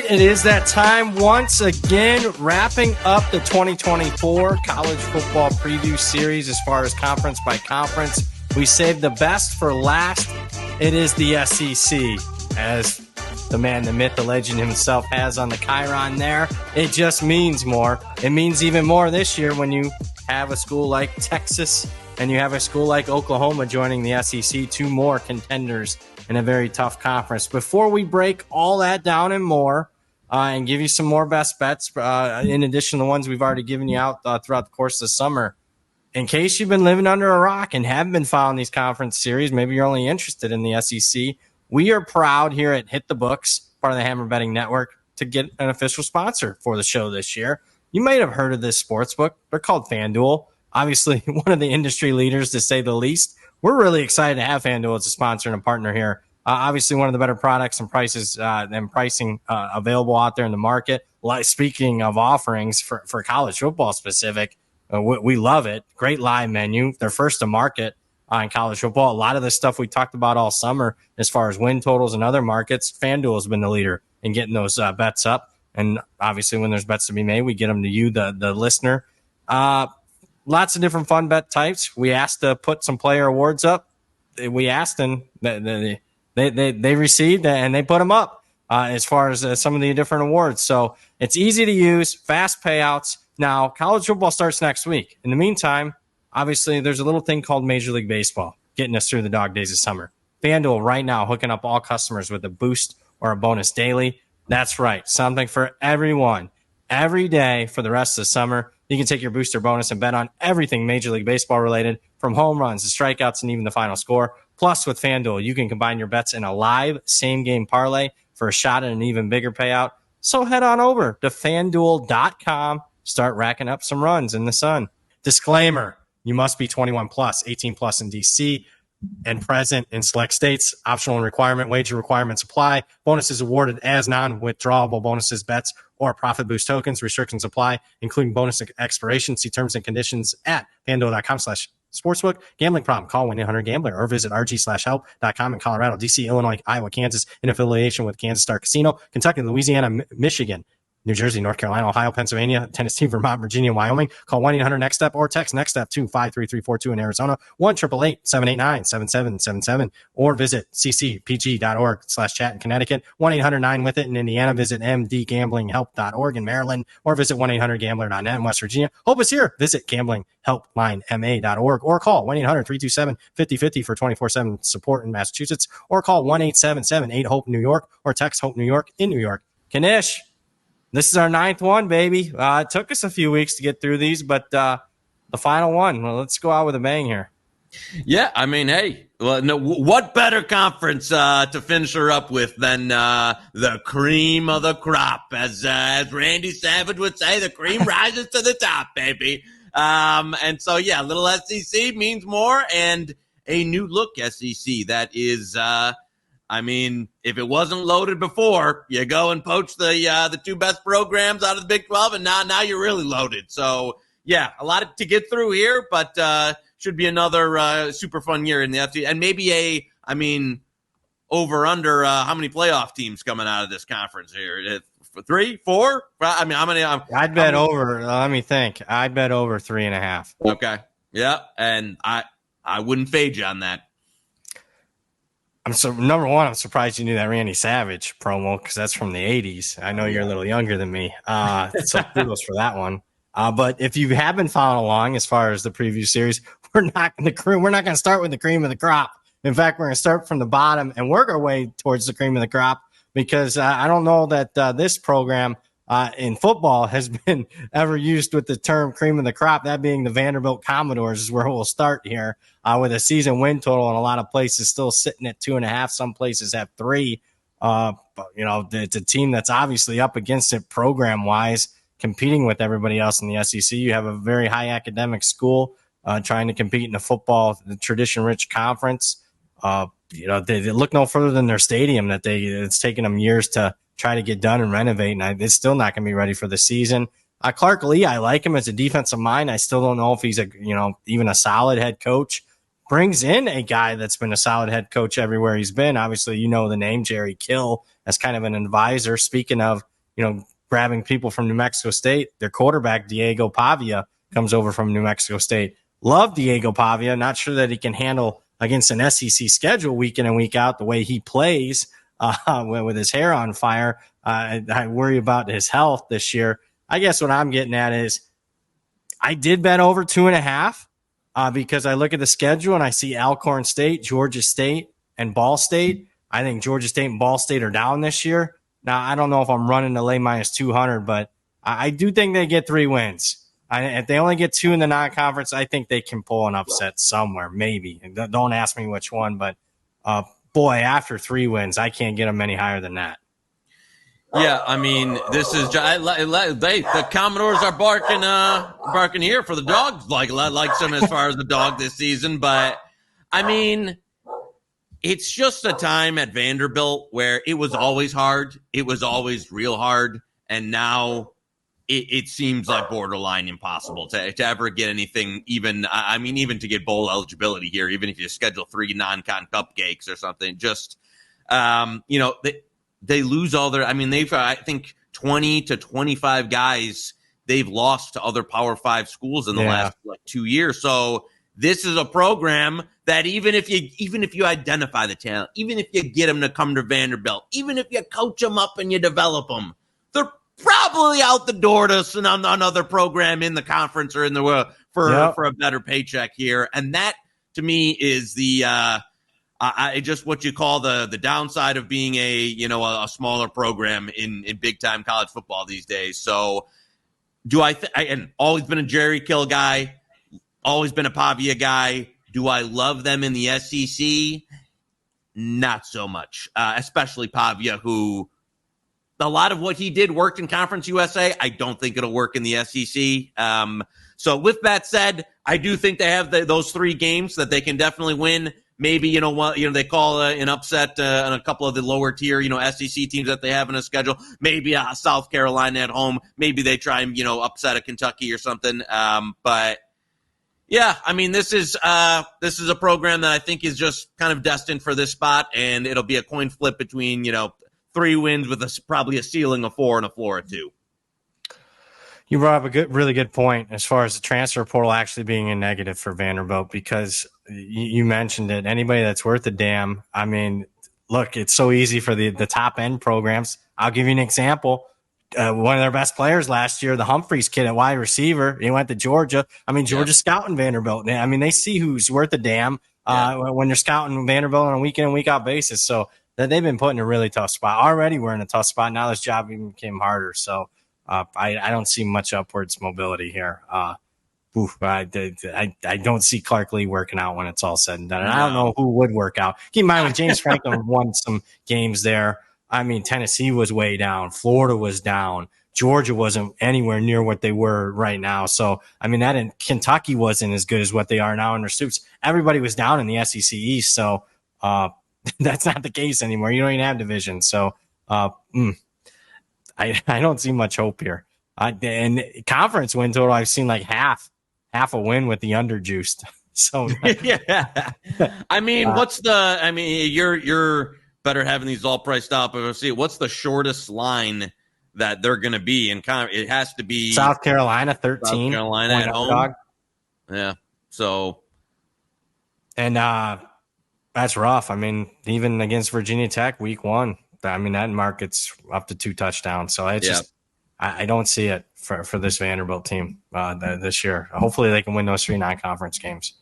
It is that time once again, wrapping up the 2024 college football preview series as far as conference by conference. We saved the best for last. It is the SEC, as the man, the myth, the legend himself has on the chyron there. It just means more. It means even more this year when you have a school like Texas and you have a school like Oklahoma joining the SEC, two more contenders in a very tough conference. Before we break all that down and more, and give you some more best bets, in addition to the ones we've already given you out throughout the course of the summer, in case you've been living under a rock and haven't been following these conference series, maybe you're only interested in the SEC, we are proud here at Hit the Books, part of the Hammer Betting Network, to get an official sponsor for the show this year. You might have heard of this sportsbook. They're called FanDuel. Obviously, one of the industry leaders, to say the least. We're really excited to have FanDuel as a sponsor and a partner here. Obviously, one of the better products and prices and pricing available out there in the market. Speaking of offerings for college football specific, we love it. Great live menu. They're first to market in college football. A lot of the stuff we talked about all summer as far as win totals and other markets, FanDuel has been the leader in getting those bets up. And obviously, when there's bets to be made, we get them to you, the listener. Lots of different fun bet types. We asked to put some player awards up. We asked, and they received, and they put them up as far as some of the different awards. So it's easy to use, fast payouts. Now, college football starts next week. In the meantime, obviously, there's a little thing called Major League Baseball getting us through the dog days of summer. FanDuel right now hooking up all customers with a boost or a bonus daily. That's right, something for everyone. Every day for the rest of the summer, you can take your booster bonus and bet on everything Major League Baseball related, from home runs to strikeouts and even the final score. Plus, with FanDuel, you can combine your bets in a live same-game parlay for a shot at an even bigger payout. So head on over to FanDuel.com. Start racking up some runs in the sun. Disclaimer, you must be 21 plus, 18 plus in D.C., and present in select states. Optional and requirement, wager requirements apply. Bonuses awarded as non-withdrawable bonuses, bets, or profit boost tokens. Restrictions apply, including bonus expiration. See terms and conditions at FanDuel.com/sportsbook. Gambling problem? Call 1-800-GAMBLER or visit rg/help.com in Colorado, D.C., Illinois, Iowa, Kansas, in affiliation with Kansas Star Casino, Kentucky, Louisiana, Michigan, New Jersey, North Carolina, Ohio, Pennsylvania, Tennessee, Vermont, Virginia, Wyoming. Call 1-800-NEXT-STEP or text NEXT-STEP to 53342 in Arizona, 1-888-789-7777, or visit ccpg.org/chat in Connecticut, 1-800-9-WITH-IT in Indiana. Visit mdgamblinghelp.org in Maryland, or visit 1-800-GAMBLER.net in West Virginia. Hope is here. Visit gamblinghelplinema.org or call 1-800-327-5050 for 24/7 support in Massachusetts, or call 1-877-8-HOPE New York, or text HOPE New York in New York. Knish, this is our 9th one, baby. It took us a few weeks to get through these, but the final one. Well, let's go out with a bang here. Yeah, I mean, hey, well, no, what better conference to finish her up with than the cream of the crop, as Randy Savage would say, the cream rises to the top, baby. And so, yeah, little SEC means more, and a new look SEC that is I mean, if it wasn't loaded before, you go and poach the two best programs out of the Big 12, and now you're really loaded. So, yeah, a lot to get through here, but should be another super fun year in the FT. And maybe over-under how many playoff teams coming out of this conference here? 3, 4? I mean, how many? I'd bet over. Let me think. I'd bet over 3.5. Okay. Yeah, and I wouldn't fade you on that. Number one, I'm surprised you knew that Randy Savage promo, because that's from the 80s. I know you're a little younger than me. So kudos for that one. But if you have been following along as far as the preview series, we're not going to start with the cream of the crop. In fact, we're going to start from the bottom and work our way towards the cream of the crop, because I don't know that this program in football has been ever used with the term cream of the crop, that being the Vanderbilt Commodores is where we'll start here, with a season win total in a lot of places still sitting at 2.5. Some places have 3. But, it's a team that's obviously up against it program wise, competing with everybody else in the SEC. You have a very high academic school trying to compete in the tradition rich conference. They look no further than their stadium it's taken them years to try to get done and renovate, and it's still not going to be ready for the season. Clark Lee, I like him as a defensive mind. I still don't know if he's even a solid head coach. Brings in a guy that's been a solid head coach everywhere he's been. Obviously, the name Jerry Kill as kind of an advisor. Speaking of grabbing people from New Mexico State. Their quarterback, Diego Pavia, comes over from New Mexico State. Love Diego Pavia. Not sure that he can handle against an SEC schedule week in and week out the way he plays with his hair on fire. I worry about his health this year. I guess what I'm getting at is I did bet over 2.5 because I look at the schedule and I see Alcorn State, Georgia State, and Ball State. I think Georgia State and Ball State are down this year. Now, I don't know if I'm running to lay minus 200, but I do think they get 3 wins. If they only get 2 in the non-conference, I think they can pull an upset somewhere, maybe. Don't ask me which one, but boy, after 3 wins, I can't get them any higher than that. Yeah, I mean, this is the Commodores are barking here for the dogs, like some as far as the dog this season. But I mean, it's just a time at Vanderbilt where it was always hard, it was always real hard, and now it seems like borderline impossible to ever get anything. Even to get bowl eligibility here, even if you schedule 3 non-con cupcakes or something, just They lose all their. I mean, I think 20 to 25 guys they've lost to other Power 5 schools in the last 2 years. So this is a program that even if you identify the talent, even if you get them to come to Vanderbilt, even if you coach them up and you develop them, they're probably out the door to another program in the conference or in the world for a better paycheck here. And that to me is the. Just what you call the downside of being a smaller program in big time college football these days. So and always been a Jerry Kill guy, always been a Pavia guy. Do I love them in the SEC? Not so much, especially Pavia, who a lot of what he did worked in Conference USA. I don't think it'll work in the SEC. So with that said, I do think they have those 3 games that they can definitely win. Maybe, they call an upset on a couple of the lower tier, SEC teams that they have in a schedule. Maybe South Carolina at home. Maybe they try and, upset a Kentucky or something. But yeah, I mean, this is a program that I think is just kind of destined for this spot, and it'll be a coin flip between, 3 wins with probably a ceiling of 4 and a floor of 2. You brought up a really good point as far as the transfer portal actually being a negative for Vanderbilt, because you mentioned it. Anybody that's worth a damn. I mean, look, it's so easy for the top end programs. I'll give you an example. One of their best players last year, the Humphreys kid at wide receiver, he went to Georgia. I mean, Georgia's scouting Vanderbilt. I mean, they see who's worth a damn when they're scouting Vanderbilt on a week in and week out basis. So that they've been put in a really tough spot. Already we're in a tough spot. Now this job even became harder. So I don't see much upwards mobility here. I don't see Clark Lee working out when it's all said and done. And I don't know who would work out. Keep in mind, when James Franklin won some games there, I mean, Tennessee was way down. Florida was down. Georgia wasn't anywhere near what they were right now. So, I mean, Kentucky wasn't as good as what they are now under Stoops. Everybody was down in the SEC East. So that's not the case anymore. You don't even have division. So I don't see much hope here. And conference win total, I've seen like half a win with the underjuiced. So yeah, I mean, you're better having these all priced out. But let's see, what's the shortest line that they're going to be in? It has to be South Carolina 13. South Carolina at home. Yeah. So, and that's rough. I mean, even against Virginia Tech week 1. I mean, that market's up to 2 touchdowns. So it's just, I don't see it for this Vanderbilt team this year. Hopefully they can win those 3 non-conference games.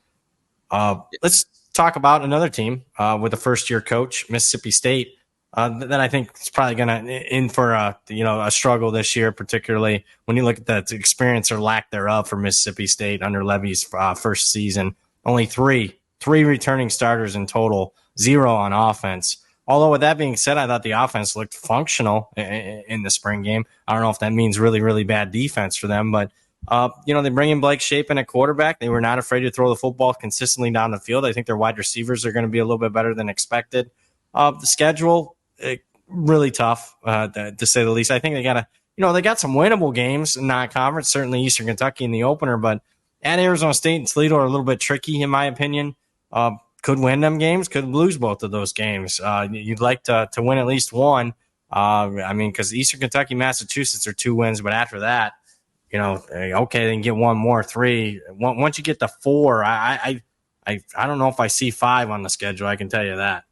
Let's talk about another team with a first-year coach, Mississippi State, that I think is probably going to in for a struggle this year, particularly when you look at the experience or lack thereof for Mississippi State under Levy's first season. Only three returning starters in total, 0 on offense. Although with that being said, I thought the offense looked functional in the spring game. I don't know if that means really, really bad defense for them, but they bring in Blake Shapen at quarterback. They were not afraid to throw the football consistently down the field. I think their wide receivers are going to be a little bit better than expected. The schedule, really tough, to say the least. I think they got some winnable games in non-conference, certainly Eastern Kentucky in the opener, but at Arizona State and Toledo are a little bit tricky, in my opinion. Could win them games, could lose both of those games. You'd like to win at least one. I mean, because Eastern Kentucky, Massachusetts are 2 wins, but after that, okay, they can get one more, 3. Once you get to 4, I don't know if I see 5 on the schedule. I can tell you that.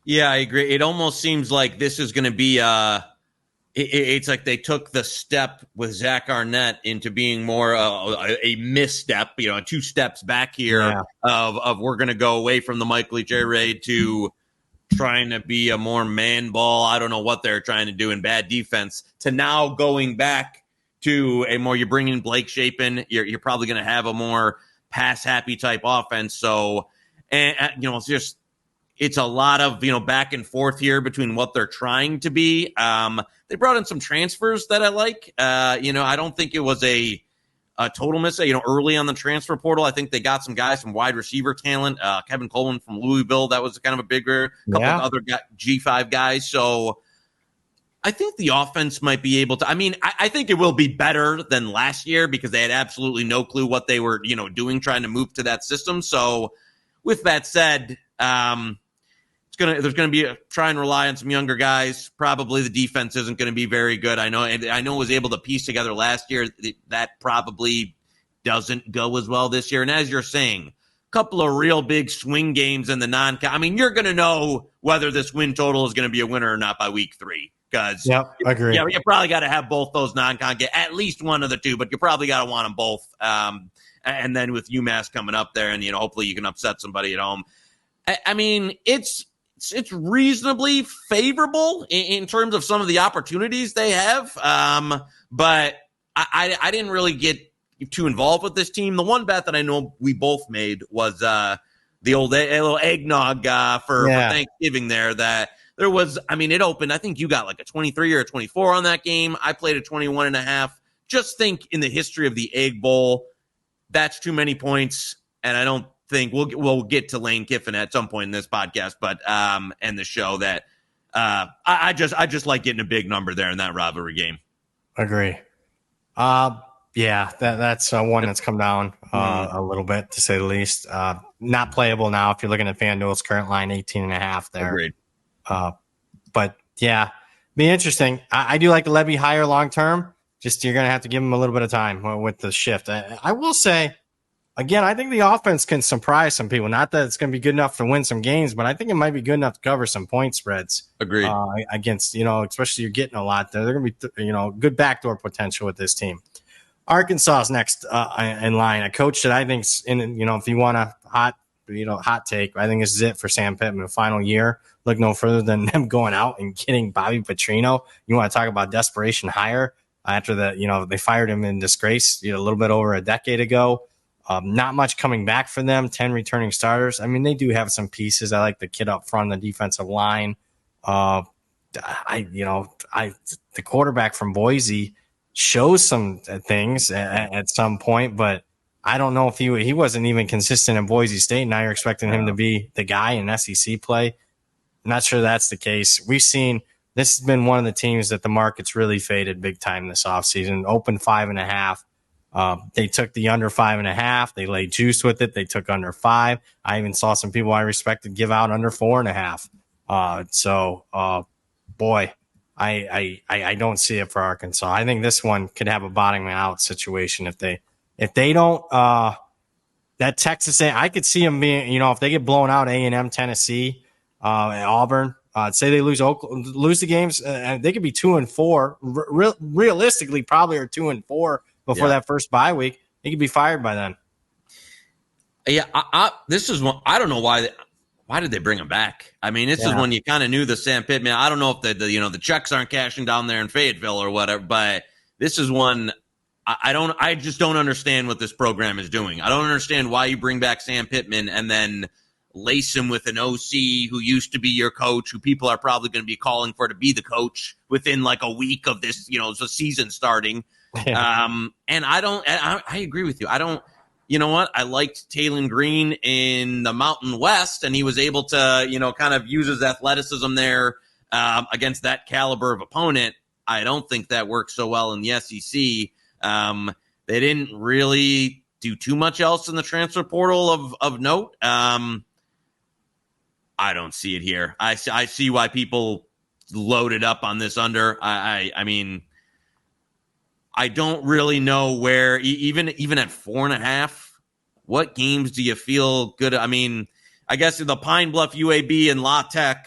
Yeah, I agree. It almost seems like this is going to be it's like they took the step with Zach Arnett into being more a misstep, 2 steps back here of we're going to go away from the Mike Leach air raid to trying to be a more man ball. I don't know what they're trying to do in bad defense to now going back to a more, you're bringing Blake Shapen. You're probably going to have a more pass happy type offense. So, and it's a lot of, back and forth here between what they're trying to be. They brought in some transfers that I like. I don't think it was a total miss. Early on the transfer portal, I think they got some guys, some wide receiver talent. Kevin Coleman from Louisville, that was kind of a bigger couple of other G5 guys. So I think the offense might be able to. I mean, I think it will be better than last year because they had absolutely no clue what they were, doing, trying to move to that system. So with that said, there's going to be try and rely on some younger guys. Probably the defense isn't going to be very good. I know it was able to piece together last year. That probably doesn't go as well this year. And as you're saying, a couple of real big swing games in the I mean, you're going to know whether this win total is going to be a winner or not by week 3. Because agree. Yeah, you probably got to have both those non-con get at least one of the 2, but you probably got to want them both. And then with UMass coming up there, and hopefully you can upset somebody at home. I mean, it's reasonably favorable in terms of some of the opportunities they have. But I didn't really get too involved with this team. The one bet that I know we both made was the old little eggnog for Thanksgiving there. That there was, I mean, it opened. I think you got like a 23 or a 24 on that game. I played a 21.5. Just think in the history of the Egg Bowl, that's too many points, and I don't think we'll get to Lane Kiffin at some point in this podcast, but and the show that I just like getting a big number there in that rivalry game. Agree. That's one that's come down a little bit, to say the least. Not playable now if you're looking at FanDuel's current line, 18.5 there. Agreed. But yeah, be interesting. I do like the Levy higher long term. Just you're going to have to give him a little bit of time with the shift. I will say, again, I think the offense can surprise some people. Not that it's going to be good enough to win some games, but I think it might be good enough to cover some point spreads. Agreed. Against, especially you're getting a lot there. They're going to be, good backdoor potential with this team. Arkansas's next in line. A coach that I think's in, if you want a hot take, I think this is it for Sam Pittman. Final year. Look no further than them going out and getting Bobby Petrino. You want to talk about desperation hire after they fired him in disgrace, a little bit over a decade ago. Not much coming back for them. 10 returning starters. I mean, they do have some pieces. I like the kid up front on the defensive line. The quarterback from Boise shows some things at some point, but I don't know if he wasn't even consistent in Boise State. Now you're expecting him to be the guy in SEC play. I'm not sure that's the case. We've seen this has been one of the teams that the market's really faded big time this offseason. Open 5.5. They took the under 5.5. They laid juice with it. They took under 5. I even saw some people I respected give out under 4.5. Boy, I don't see it for Arkansas. I think this one could have a bottoming out situation if they don't. That Texas, I could see them being, if they get blown out, A&M, Tennessee, Auburn. Say they lose the games, they could be 2-4. Realistically, probably are 2-4 before that first bye week. They could be fired by then. Yeah, this is one. I don't know why did they bring him back? I mean, this is when you kind of knew the Sam Pittman. I don't know if the checks aren't cashing down there in Fayetteville or whatever, but this is one. I just don't understand what this program is doing. I don't understand why you bring back Sam Pittman and then lace him with an OC who used to be your coach, who people are probably going to be calling for to be the coach within like a week of this, the season starting. And I agree with you. You know what? I liked Taylon Green in the Mountain West, and he was able to, kind of use his athleticism there against that caliber of opponent. I don't think that works so well in the SEC. They didn't really do too much else in the transfer portal of note. I don't see it here. I see why people loaded up on this under. I mean, I don't really know where even at 4.5. What games do you feel good? I mean, I guess the Pine Bluff, UAB, and La Tech.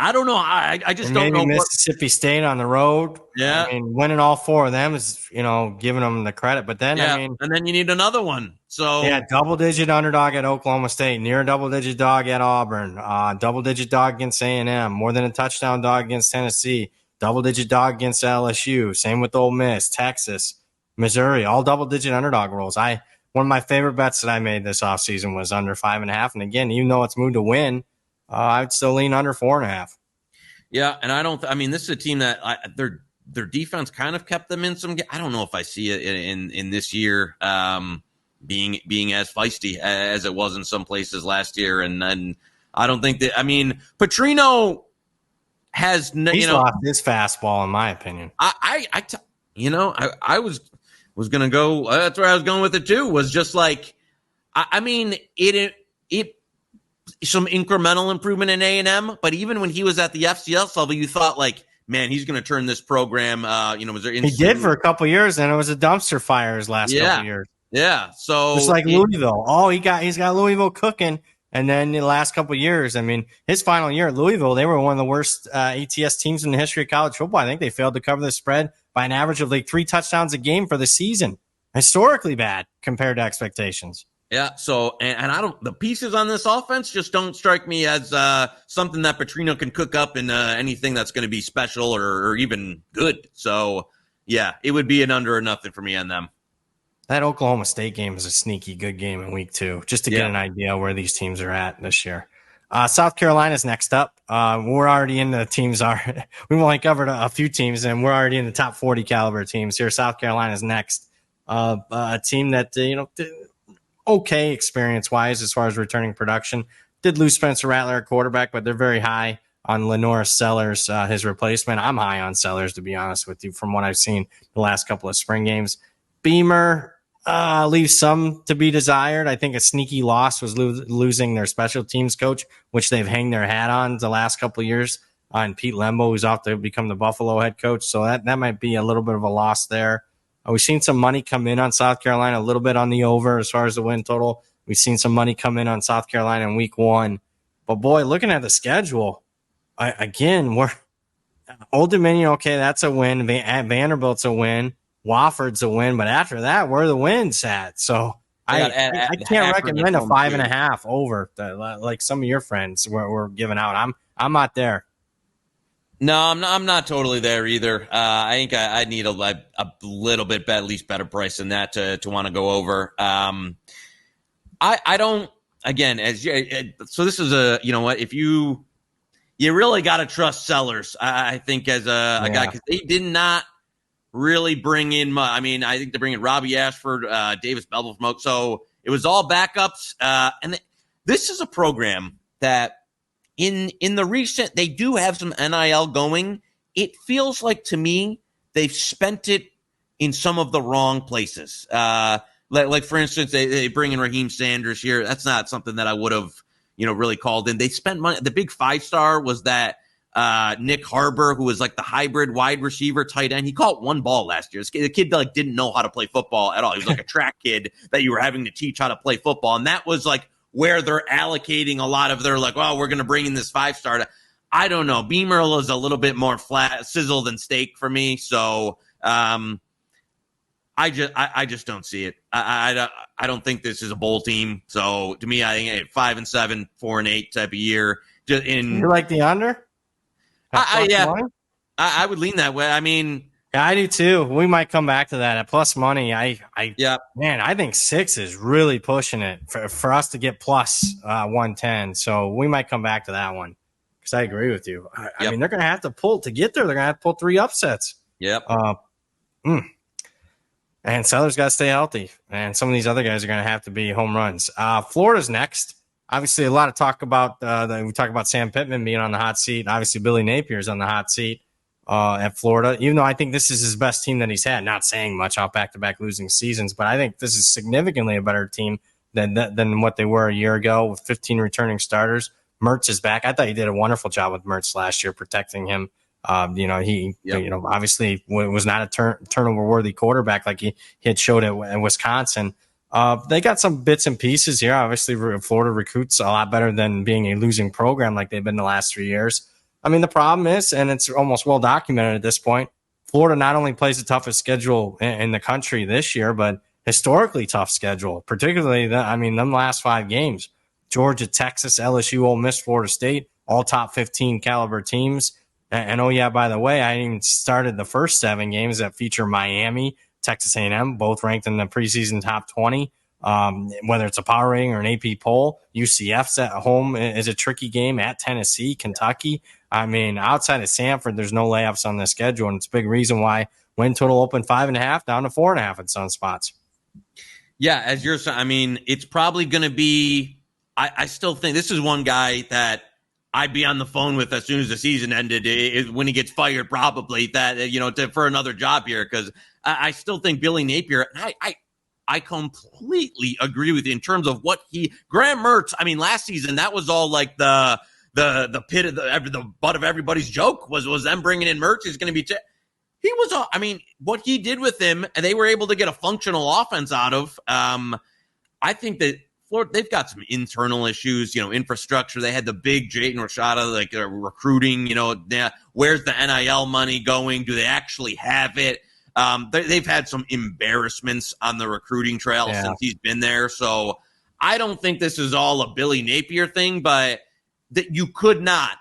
I don't know. I just don't know. Mississippi State on the road. Yeah. I mean, winning all 4 of them is, giving them the credit. But then, and then you need another one. So double-digit underdog at Oklahoma State, near double-digit dog at Auburn, double-digit dog against A&M, more than a touchdown dog against Tennessee, double-digit dog against LSU. Same with Ole Miss, Texas, Missouri, all double-digit underdog rolls. One of my favorite bets that I made this offseason was under 5.5. And again, even though it's moved to win, I'd still lean under 4.5. Yeah, and this is a team that their defense kind of kept them in some. I don't know if I see it in this year being as feisty as it was in some places last year, and I don't think that. I mean, Petrino has he's lost his fastball, in my opinion. I was going to go. That's where I was going with it too. Was just like, it some incremental improvement in A&M, but even when he was at the FCS level, you thought like, man, he's going to turn this program. Was there? He did for a couple of years, and it was a dumpster fire his last couple of years. Yeah, so just like Louisville. Oh, he's got Louisville cooking. And then the last couple of years, I mean, his final year at Louisville, they were one of the worst ATS teams in the history of college football. I think they failed to cover the spread by an average of like 3 touchdowns a game for the season. Historically bad compared to expectations. Yeah, so and I don't. The pieces on this offense just don't strike me as something that Petrino can cook up in anything that's going to be special or even good. So yeah, it would be an under or nothing for me on them. That Oklahoma State game is a sneaky good game in week 2, just to get an idea where these teams are at this year. South Carolina's next up. We're already in the teams. We've only covered a few teams, and we're already in the top 40 caliber teams here. South Carolina's next. A team that, okay experience-wise as far as returning production. Did lose Spencer Rattler at quarterback, but they're very high on Lenore Sellers, his replacement. I'm high on Sellers, to be honest with you, from what I've seen the last couple of spring games. Beamer leaves some to be desired. I think a sneaky loss was losing their special teams coach, which they've hanged their hat on the last couple of years, and Pete Lembo, who's off to become the Buffalo head coach. So that might be a little bit of a loss there. We've seen some money come in on South Carolina, a little bit on the over as far as the win total. We've seen some money come in on South Carolina in week 1. But, boy, looking at the schedule, we're Old Dominion, okay, that's a win. Vanderbilt's a win. Wofford's a win. But after that, where are the wins at? So I can't recommend a 5.5 over like some of your friends were giving out. I'm not there. No, I'm not totally there either. I think I need a little bit at least better price than that to want to go over. I don't, again, so this is if you really got to trust Sellers, I think, as a guy, because they did not really bring in much. I mean, I think they bring in Robbie Ashford, Davis Belleville from Oak. So it was all backups. And this is a program that, In the recent, they do have some NIL going. It feels like to me they've spent it in some of the wrong places. Like for instance, they bring in Raheem Sanders here. That's not something that I would have, really called in. They spent money. The big 5-star was that Nick Harbor, who was like the hybrid wide receiver tight end. He caught 1 ball last year. The kid like didn't know how to play football at all. He was like a track kid that you were having to teach how to play football, and that was like where they're allocating a lot of their we're going to bring in this 5-star. I don't know. Beamer is a little bit more flat, sizzle than steak for me. So I just don't see it. I don't think this is a bowl team. So to me, I think 5-7, 4-8 type of year. You like the under? I would lean that way. I mean, yeah, I do too. We might come back to that at plus money. Man, I think 6 is really pushing it for us to get plus 110. So we might come back to that one because I agree with you. I mean, they're going to have to pull to get there. They're going to have to pull 3 upsets. Yep. And Sellers got to stay healthy. And some of these other guys are going to have to be home runs. Florida's next. Obviously, a lot of talk about we talk about Sam Pittman being on the hot seat. Obviously, Billy Napier's on the hot seat. At Florida, even though I think this is his best team that he's had. Not saying much off back-to-back losing seasons, but I think this is significantly a better team than what they were a year ago with 15 returning starters. Mertz is back. I thought he did a wonderful job with Mertz last year, protecting him. He obviously was not a turnover worthy quarterback like he had showed at Wisconsin. They got some bits and pieces here. Obviously, Florida recruits a lot better than being a losing program like they've been the last 3 years. I mean, the problem is, and it's almost well documented at this point, Florida not only plays the toughest schedule in the country this year, but historically tough schedule, particularly them last 5 games. Georgia, Texas, LSU, Ole Miss, Florida State, all top 15 caliber teams. And oh yeah, by the way, I even started the first 7 games that feature Miami, Texas A&M, both ranked in the preseason top 20. Whether it's a power rating or an AP poll, UCF's at home is a tricky game at Tennessee, Kentucky. I mean, outside of Sanford, there's no layups on the schedule, and it's a big reason why win total opened 5.5 down to 4.5 in some spots. Yeah, as you're saying, I mean, it's probably going to be. I still think this is one guy that I'd be on the phone with as soon as the season ended. Is when he gets fired, probably that for another job here, because I still think Billy Napier. And I completely agree with you in terms of what Graham Mertz. I mean, last season that was all like the pit of the butt of everybody's joke was them bringing in Mertz. He's going to be. He was. I mean, what he did with him, and they were able to get a functional offense out of. I think that Florida, they've got some internal issues, infrastructure. They had the big Jayden Rashada, recruiting, where's the NIL money going? Do they actually have it? They've had some embarrassments on the recruiting trail since he's been there. So I don't think this is all a Billy Napier thing, but that you could not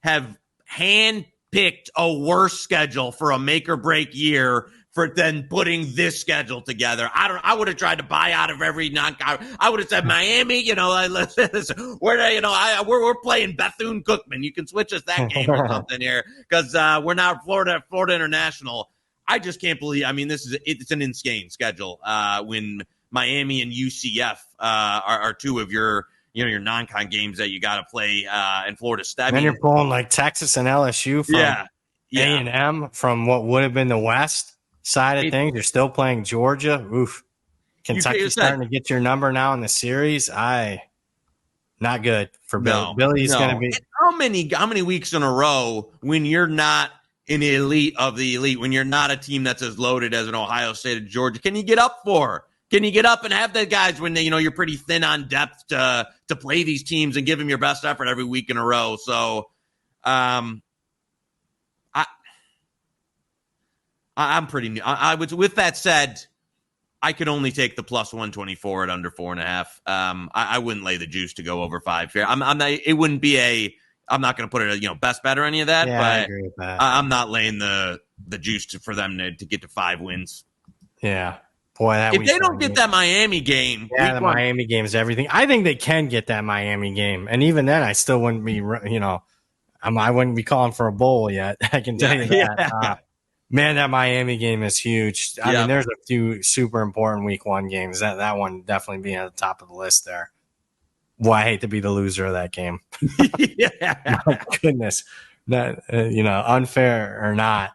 have handpicked a worse schedule for a make or break year than putting this schedule together. I would have tried to buy out of every I would have said Miami, we're playing Bethune-Cookman. You can switch us that game or something here because we're not Florida International. I just can't believe. I mean, it's an insane schedule when Miami and UCF are 2 of your non-con games that you got to play in Florida State. And you're pulling like Texas and LSU from A&M from what would have been the West side of things. You're still playing Georgia. Oof. Kentucky's starting to get your number now in the series. Not good for Billy. No, Billy's going to be. How many weeks in a row when you're not an elite of the elite, when you're not a team that's as loaded as an Ohio State or Georgia, can you get up for? Can you get up and have the guys when you're pretty thin on depth to play these teams and give them your best effort every week in a row? So, I'm pretty new. I would. With that said, I could only take the plus 124 at under 4.5. I wouldn't lay the juice to go over 5 here. I'm not. It wouldn't be a. I'm not going to put it a best bet or any of that. Yeah, but I agree with that. I'm not laying the juice for them to get to 5 wins. Yeah, boy. If they don't get that Miami game, the Miami game is everything. I think they can get that Miami game, and even then, I still wouldn't be. I wouldn't be calling for a bowl yet. I can tell you that. Yeah. Man, that Miami game is huge. I mean, there's a few super important week 1 games. That one definitely being at the top of the list there. Boy, I hate to be the loser of that game. My goodness. That, unfair or not.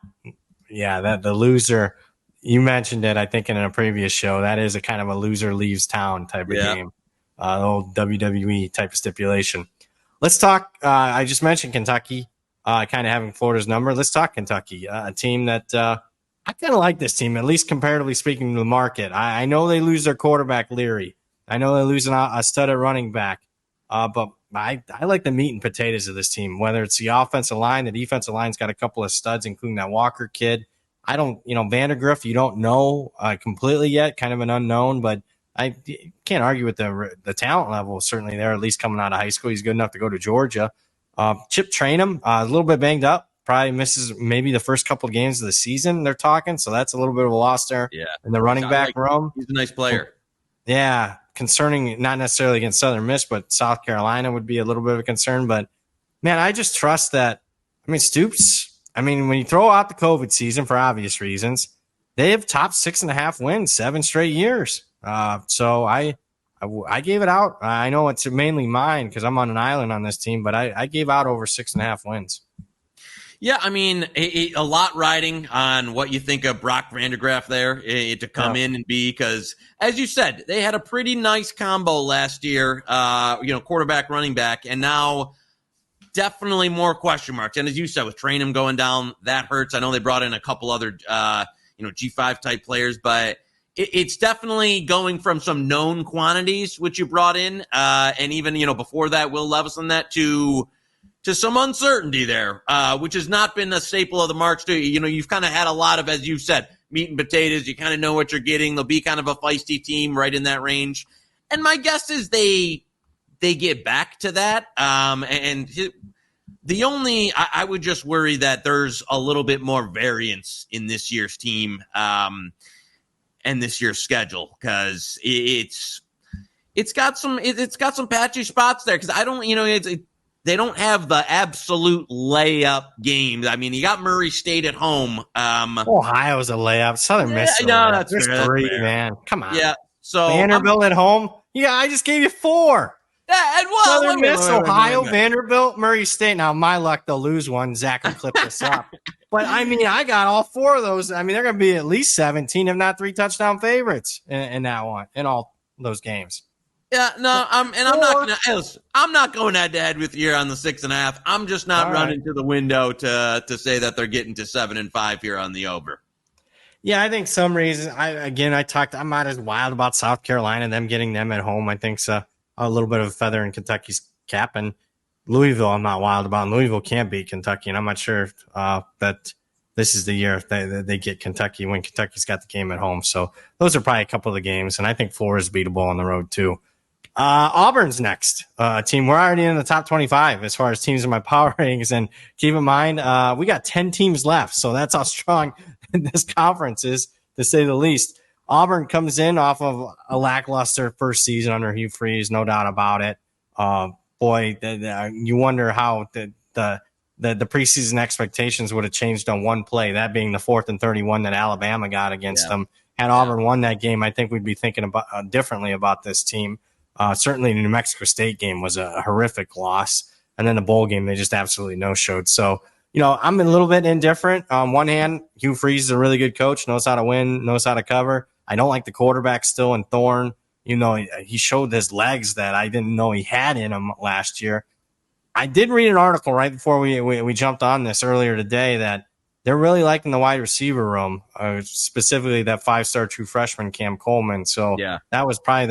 Yeah, that the loser, you mentioned it, I think, in a previous show. That is a kind of a loser leaves town type of game. The old WWE type of stipulation. Let's talk. I just mentioned Kentucky. Kind of having Florida's number. Let's talk Kentucky, a team that I kind of like this team, at least comparatively speaking to the market. I know they lose their quarterback, Leary. I know they lose a stud at running back, but I like the meat and potatoes of this team, whether it's the offensive line, the defensive line's got a couple of studs, including that Walker kid. Vandergriff, you don't know completely yet, kind of an unknown, but I can't argue with the talent level certainly there, at least coming out of high school. He's good enough to go to Georgia. Chip Trainum, a little bit banged up, probably misses maybe the first couple of games of the season they're talking. So that's a little bit of a loss there in the running back room. He's a nice player. Yeah. Concerning, not necessarily against Southern Miss, but South Carolina would be a little bit of a concern. But man, I just trust that. Stoops, when you throw out the COVID season for obvious reasons, they have top 6.5 wins, 7 straight years. So I gave it out. I know it's mainly mine because I'm on an island on this team, but I gave out over 6.5 wins. Yeah, a lot riding on what you think of Brock Vandergraff there to come in and be, because as you said, they had a pretty nice combo last year, quarterback, running back, and now definitely more question marks. And as you said, with Trainum going down, that hurts. I know they brought in a couple other, G5 type players, but it's definitely going from some known quantities, which you brought in, and even, before that, Will Levis on that, to some uncertainty there, which has not been a staple of the Marks. You've kind of had a lot of, as you said, meat and potatoes. You kind of know what you're getting. They'll be kind of a feisty team right in that range. And my guess is they get back to that. I would just worry that there's a little bit more variance in this year's team and this year's schedule, because it's got some patchy spots there. Because they don't have the absolute layup games. I mean, you got Murray State at home. Ohio's a layup. Southern Miss. No, that's fair. Three, man. Come on. Yeah. So Vanderbilt at home. Yeah, I just gave you 4. Yeah, and Southern Miss, Ohio, Vanderbilt, Murray State. Now, my luck, they'll lose one. Zach will clip this up. But, I got all 4 of those. I mean, they're going to be at least 17, if not 3 touchdown favorites in that one, in all those games. Yeah, no, I'm not going head to head with you on the 6.5. I'm just not running to the window to say that they're getting to 7-5 here on the over. Yeah, I think some reason. I'm not as wild about South Carolina, them getting them at home. I think so. A little bit of a feather in Kentucky's cap. And Louisville, I'm not wild about. Louisville can't beat Kentucky, and I'm not sure that this is the year they get Kentucky when Kentucky's got the game at home. So those are probably a couple of the games, and I think Florida's beatable on the road too. Auburn's next team. We're already in the top 25 as far as teams in my power rankings, and keep in mind we got 10 teams left, so that's how strong this conference is, to say the least. Auburn comes in off of a lackluster first season under Hugh Freeze, no doubt about it. You wonder how the preseason expectations would have changed on one play, that being the 4th and 31 that Alabama got against them. Had Auburn won that game, I think we'd be thinking about differently about this team. Certainly the New Mexico State game was a horrific loss. And then the bowl game, they just absolutely no-showed. So, I'm a little bit indifferent. On one hand, Hugh Freeze is a really good coach, knows how to win, knows how to cover. I don't like the quarterback still in Thorne. He showed his legs that I didn't know he had in him last year. I did read an article right before we jumped on this earlier today that they're really liking the wide receiver room, specifically that 5-star true freshman Cam Coleman. So that was probably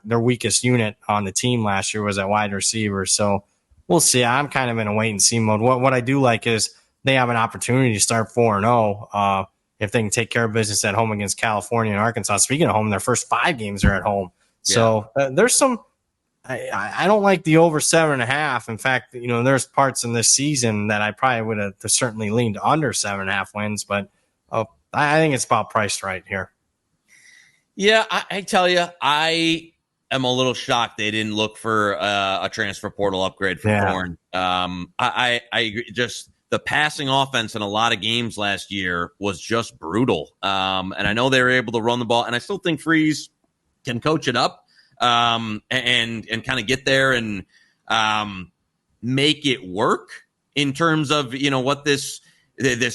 their weakest unit on the team last year, was that wide receiver. So we'll see. I'm kind of in a wait and see mode. What I do like is they have an opportunity to start 4-0 if they can take care of business at home against California and Arkansas. Speaking of home, their first 5 games are at home. So there's some. I don't like the over 7.5. In fact, there's parts in this season that I probably would have certainly leaned under 7.5 wins, but I think it's about priced right here. Yeah, I tell you, I am a little shocked they didn't look for a transfer portal upgrade for Thorne. I agree. Just the passing offense in a lot of games last year was just brutal. And I know they were able to run the ball, and I still think Freeze can coach it up. And kind of get there and make it work in terms of what this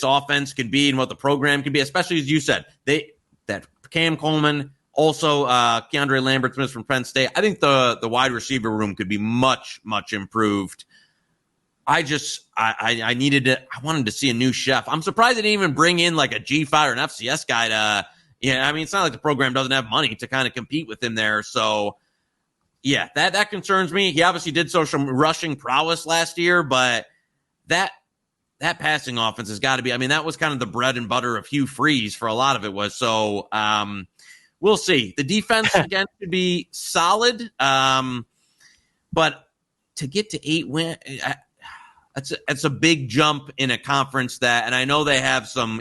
offense could be and what the program could be, especially as you said, that Cam Coleman, also Keandre Lambert-Smith from Penn State. I think the wide receiver room could be much, much improved. I wanted to see a new chef. I'm surprised they didn't even bring in like a G5 or an FCS guy to. Yeah, I mean, it's not like the program doesn't have money to kind of compete with him there. So, yeah, that concerns me. He obviously did show some rushing prowess last year, but that passing offense has got to be. I mean, that was kind of the bread and butter of Hugh Freeze for a lot of it was. So, we'll see. The defense, again, should be solid. But to get to 8 wins, it's a big jump in a conference that, and I know they have some,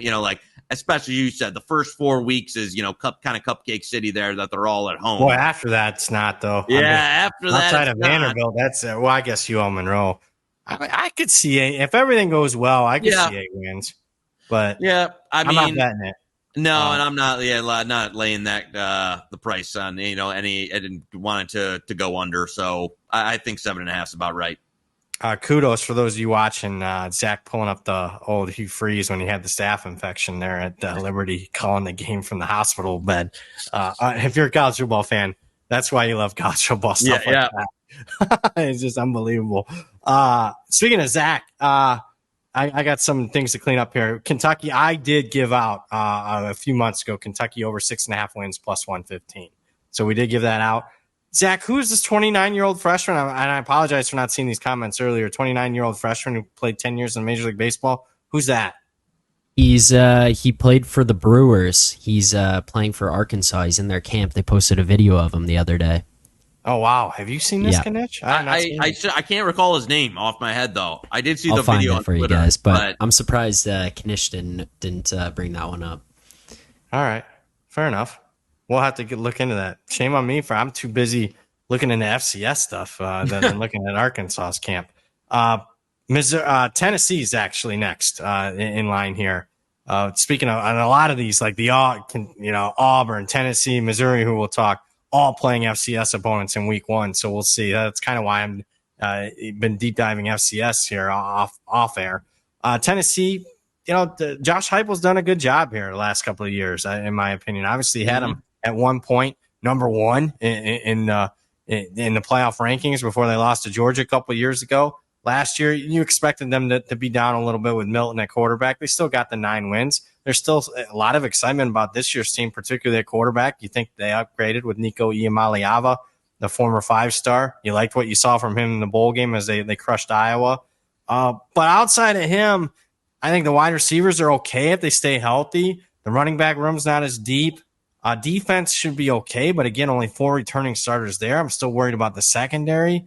especially you said the first 4 weeks is, kind of cupcake city there that they're all at home. Boy, after that, it's not though. Yeah, after that, outside of Vanderbilt, that's well, I guess UL Monroe. I could see if everything goes well, I could see 8 wins. But I'm not betting it. No, and I'm not laying that the price on any. I didn't want it to go under, so I think 7.5 is about right. Kudos for those of you watching Zach pulling up the old Hugh Freeze when he had the staph infection there at Liberty, calling the game from the hospital bed. If you're a college football fan, that's why you love college football stuff like that. It's just unbelievable. Speaking of Zach, I got some things to clean up here. Kentucky, I did give out a few months ago, Kentucky over 6.5 wins plus 115. So we did give that out. Zach, who is this 29-year-old freshman? And I apologize for not seeing these comments earlier. 29-year-old freshman who played 10 years in Major League Baseball. Who's that? He played for the Brewers. He's playing for Arkansas. He's in their camp. They posted a video of him the other day. Oh, wow. Have you seen this, Knish? I can't recall his name off my head, though. I did see I'll the video find it for Twitter, you guys, but I'm surprised Knish didn't bring that one up. All right. Fair enough. We'll have to look into that. Shame on me for I'm too busy looking into FCS stuff than looking at Arkansas's camp. Tennessee's actually next in line here. Speaking of, on a lot of these, like Auburn, Tennessee, Missouri, who we'll talk, all playing FCS opponents in week 1. So we'll see. That's kind of why I'm been deep diving FCS here off air. Tennessee, Josh Heupel's done a good job here the last couple of years, in my opinion. Obviously, had him at one point number 1 in the playoff rankings before they lost to Georgia a couple of years ago. Last year, you expected them to be down a little bit with Milton at quarterback. They still got the 9 wins. There's still a lot of excitement about this year's team, particularly at quarterback. You think they upgraded with Nico Iamaleava, the former 5-star. You liked what you saw from him in the bowl game as they crushed Iowa. But outside of him, I think the wide receivers are okay if they stay healthy. The running back room's not as deep. Defense should be okay, but again, only 4 returning starters there. I'm still worried about the secondary.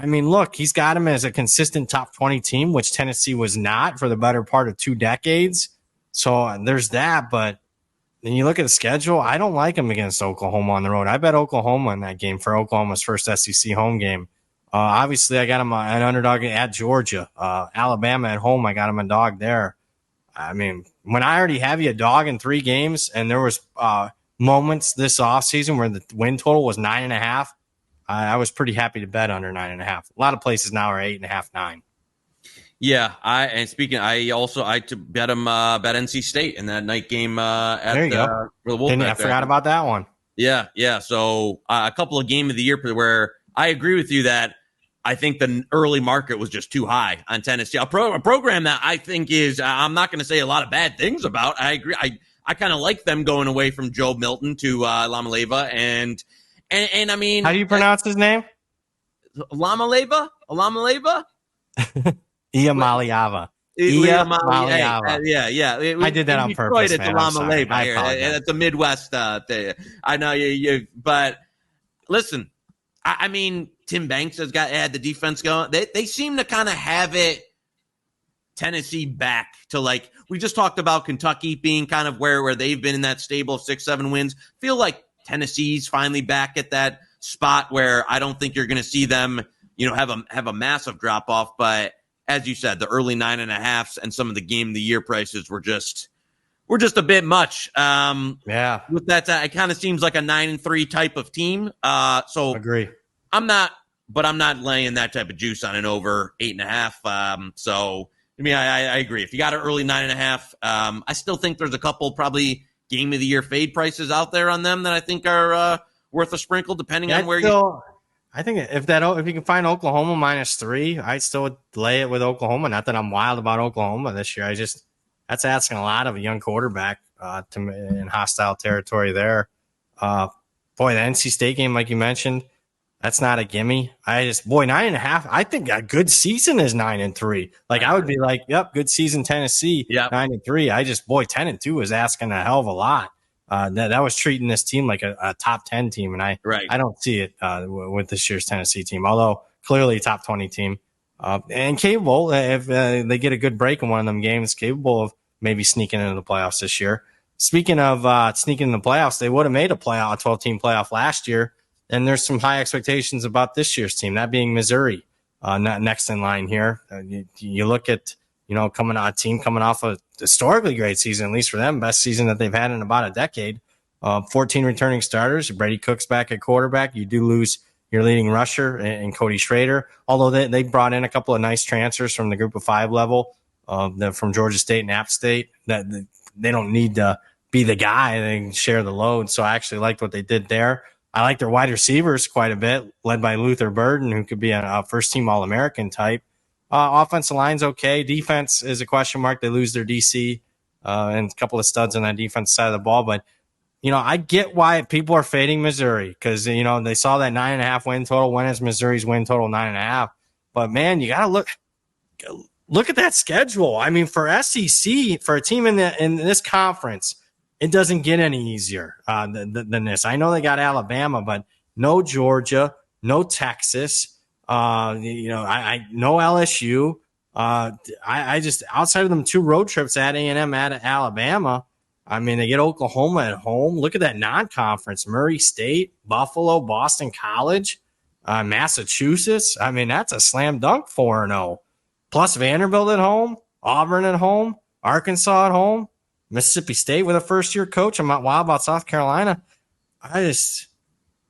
Look, he's got him as a consistent top 20 team, which Tennessee was not for the better part of 2 decades. So there's that. But then you look at the schedule, I don't like him against Oklahoma on the road. I bet Oklahoma in that game for Oklahoma's first SEC home game. Obviously, I got him an underdog at Georgia. Alabama at home, I got him a dog there. I mean, when I already have you a dog in 3 games, and there was moments this offseason where the win total was 9.5, I was pretty happy to bet under 9.5. A lot of places now are 8.5, 9. Yeah, I bet him bet NC State in that night game at there you go. The Wolfpack. I forgot about that one. Yeah. So a couple of game of the year where I agree with you that I think the early market was just too high on Tennessee. A program that I think is I'm not going to say a lot of bad things about. I agree. I kind of like them going away from Joe Milton to Lamaleva and I mean, how do you pronounce his name? Lamaleva? Iamaleava. Iamaleava. Yeah. I did that on purpose. It's Lamaleva here. It's a Midwest thing. I know you. But listen, I mean, Tim Banks had the defense going. They seem to kind of have it. Tennessee back to like we just talked about Kentucky being kind of where they've been in that stable of 6-7 wins. Feel like Tennessee's finally back at that spot where I don't think you're going to see them, have a massive drop off. But as you said, the early 9.5s and some of the game of the year prices were just a bit much. With that, it kind of seems like a 9-3 type of team. So agree. I'm not laying that type of juice on an over 8.5. So I mean, I agree. If you got an early 9.5, I still think there's a couple probably game of the year fade prices out there on them that I think are worth a sprinkle, depending on where I think if you can find Oklahoma -3, I still would lay it with Oklahoma. Not that I'm wild about Oklahoma this year. That's asking a lot of a young quarterback in hostile territory there. The NC State game, like you mentioned, that's not a gimme. 9.5. I think a good season is 9-3. Like I would be like, yep, good season Tennessee. Yep. 9-3. 10-2 is asking a hell of a lot. That was treating this team like a top 10 team, and I don't see it with this year's Tennessee team. Although clearly top 20 team and capable if they get a good break in one of them games, capable of maybe sneaking into the playoffs this year. Speaking of sneaking in the playoffs, they would have made a 12-team playoff last year. And there's some high expectations about this year's team, that being Missouri, next in line here. You look at, a team coming off a historically great season, at least for them, best season that they've had in about a decade. 14 returning starters. Brady Cook's back at quarterback. You do lose your leading rusher in Cody Schrader, although they brought in a couple of nice transfers from the group of 5 level from Georgia State and App State. That they don't need to be the guy. They can share the load. So I actually liked what they did there. I like their wide receivers quite a bit, led by Luther Burden, who could be a first-team All-American type. Offensive line's okay. Defense is a question mark. They lose their DC and a couple of studs on that defense side of the ball. But, I get why people are fading Missouri because, they saw that 9.5 win total. When is Missouri's win total 9.5? But, man, you got to look at that schedule. I mean, for SEC, for a team in this conference, it doesn't get any easier than this. I know they got Alabama, but no Georgia, no Texas, no LSU. I just outside of them 2 road trips at A&M at Alabama. I mean, they get Oklahoma at home. Look at that non-conference: Murray State, Buffalo, Boston College, Massachusetts. I mean, that's a slam dunk 4-0. Plus Vanderbilt at home, Auburn at home, Arkansas at home. Mississippi State with a first-year coach. I'm not wild about South Carolina. To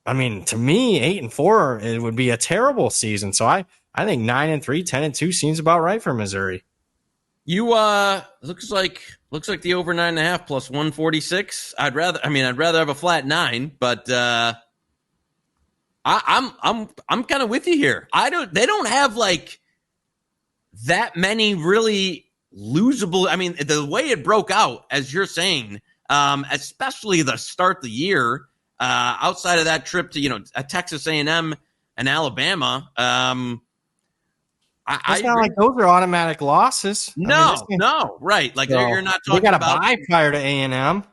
me, 8-4, it would be a terrible season. So I think 9-3, 10-2 seems about right for Missouri. You looks like the over 9.5 plus 146. I'd rather have a flat 9, but I'm kind of with you here. They don't have like that many really losable. I mean, the way it broke out, as you're saying, especially the start of the year, outside of that trip to Texas A&M and Alabama, it's not like those are automatic losses. No, right? Like you're not talking about. They got a bye prior to A&M.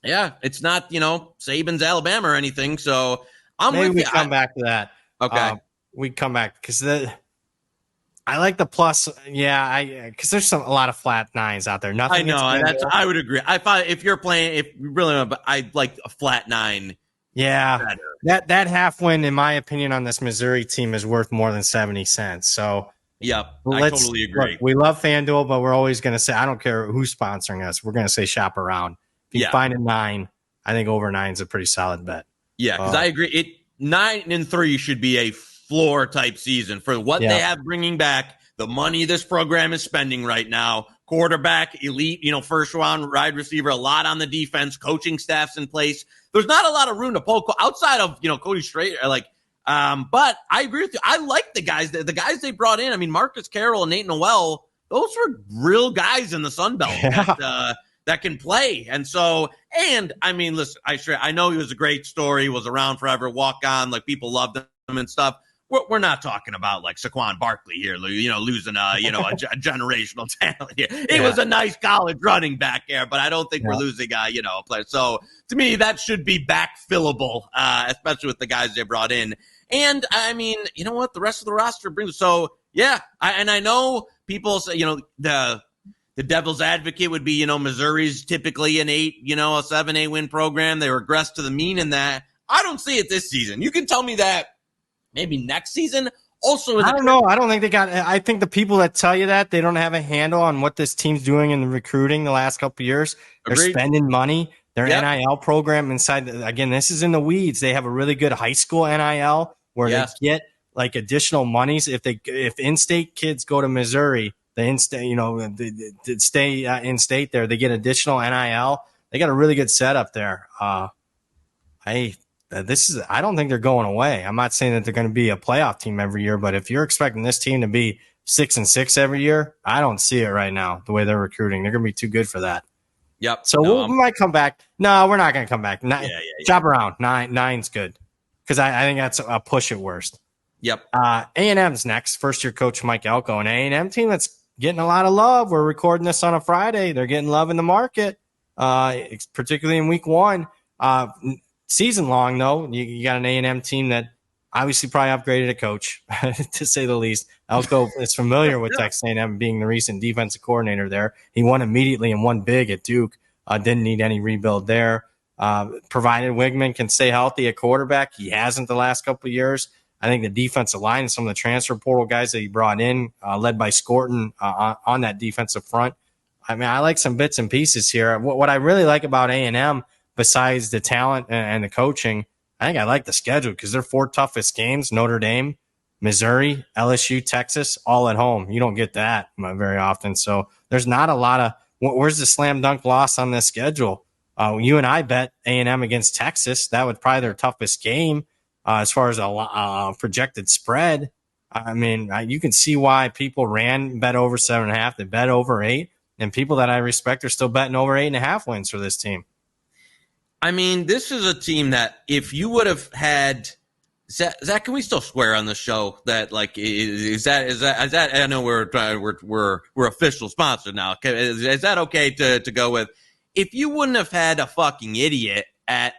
Yeah, it's not Saban's Alabama or anything. So maybe we come back to that. Okay, we come back because I like the plus. Yeah, because there's a lot of flat 9s out there. Nothing. I know. I would agree. I thought if you really, but I like a flat 9. Yeah, that half win, in my opinion, on this Missouri team is worth more than 70 cents. So, yeah, I totally agree. Look, we love FanDuel, but we're always going to say, I don't care who's sponsoring us. We're going to say shop around. If you find a 9, I think over 9 is a pretty solid bet. Yeah, because I agree. 9-3 should be a floor type season for what they have bringing back, the money this program is spending right now. Quarterback, elite, first round wide receiver, a lot on the defense, coaching staffs in place. There's not a lot of room to poke outside of, Cody Strader. But I agree with you. I like the guys they brought in. I mean, Marcus Carroll and Nate Noel, those were real guys in the Sun Belt that can play. And so, listen, I know he was a great story, was around forever, walk on, like people loved him and stuff. We're not talking about like Saquon Barkley here, losing a generational talent here. He was a nice college running back there, but I don't think we're losing a player. So to me, that should be backfillable, especially with the guys they brought in. And I mean, you know what? The rest of the roster brings. So yeah, I know people say, the devil's advocate would be, Missouri's typically an 8, a 7-8 win program. They regress to the mean in that. I don't see it this season. You can tell me that. Maybe next season. Also, I don't know. I don't think I think the people that tell you that, they don't have a handle on what this team's doing in the recruiting the last couple of years. They're spending monay. Their NIL program inside. Again, this is in the weeds. They have a really good high school NIL where they get like additional monies. If in-state kids go to Missouri, the in-state, they stay in-state there, they get additional NIL. They got a really good setup there. I don't think they're going away. I'm not saying that they're going to be a playoff team every year, but if you're expecting this team to be 6-6 every year, I don't see it right now. The way they're recruiting, they're going to be too good for that. Yep. So we might come back. No, we're not going to come back. Shop around. 9's good because I think that's a push at worst. Yep. A&M's next. First year coach Mike Elko, an A&M team that's getting a lot of love. We're recording this on a Friday. They're getting love in the market, particularly in week 1. Season long, though, you got an A&M team that obviously probably upgraded a coach, to say the least. Elko is familiar with Texas A&M, being the recent defensive coordinator there. He won immediately and won big at Duke. Didn't need any rebuild there. Provided Wigman can stay healthy at quarterback. He hasn't the last couple of years. I think the defensive line and some of the transfer portal guys that he brought in, led by Scorton on that defensive front. I mean, I like some bits and pieces here. What I really like about A&M, besides the talent and the coaching, I think I like the schedule because their 4 toughest games: Notre Dame, Missouri, LSU, Texas, all at home. You don't get that very often. So there's not a lot of – where's the slam dunk loss on this schedule? You and I bet A&M against Texas. That was probably their toughest game as far as a projected spread. I mean, you can see why people bet over 7.5. They bet over 8. And people that I respect are still betting over 8.5 wins for this team. I mean, this is a team that if you would have had Zach, can we still swear on the show that like is that I know we're official sponsor now. Is that okay to go with? If you wouldn't have had a fucking idiot at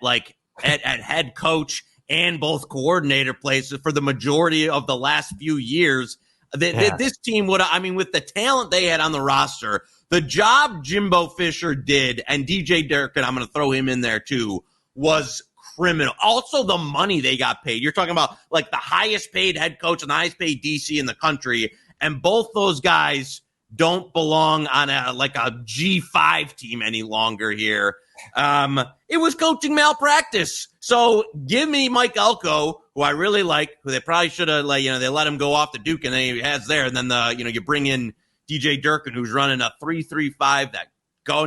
head coach and both coordinator places for the majority of the last few years, this team would have, I mean, with the talent they had on the roster, the job Jimbo Fisher did, and DJ Durkin, I'm going to throw him in there too, was criminal. Also, the money they got paid. You're talking about like the highest paid head coach and the highest paid DC in the country, and both those guys don't belong on a G5 team any longer here. It was coaching malpractice. So give me Mike Elko, who I really like, who they probably should have, they let him go off the Duke and then he has there. And then you bring in DJ Durkin, who's running a 3-3-5, that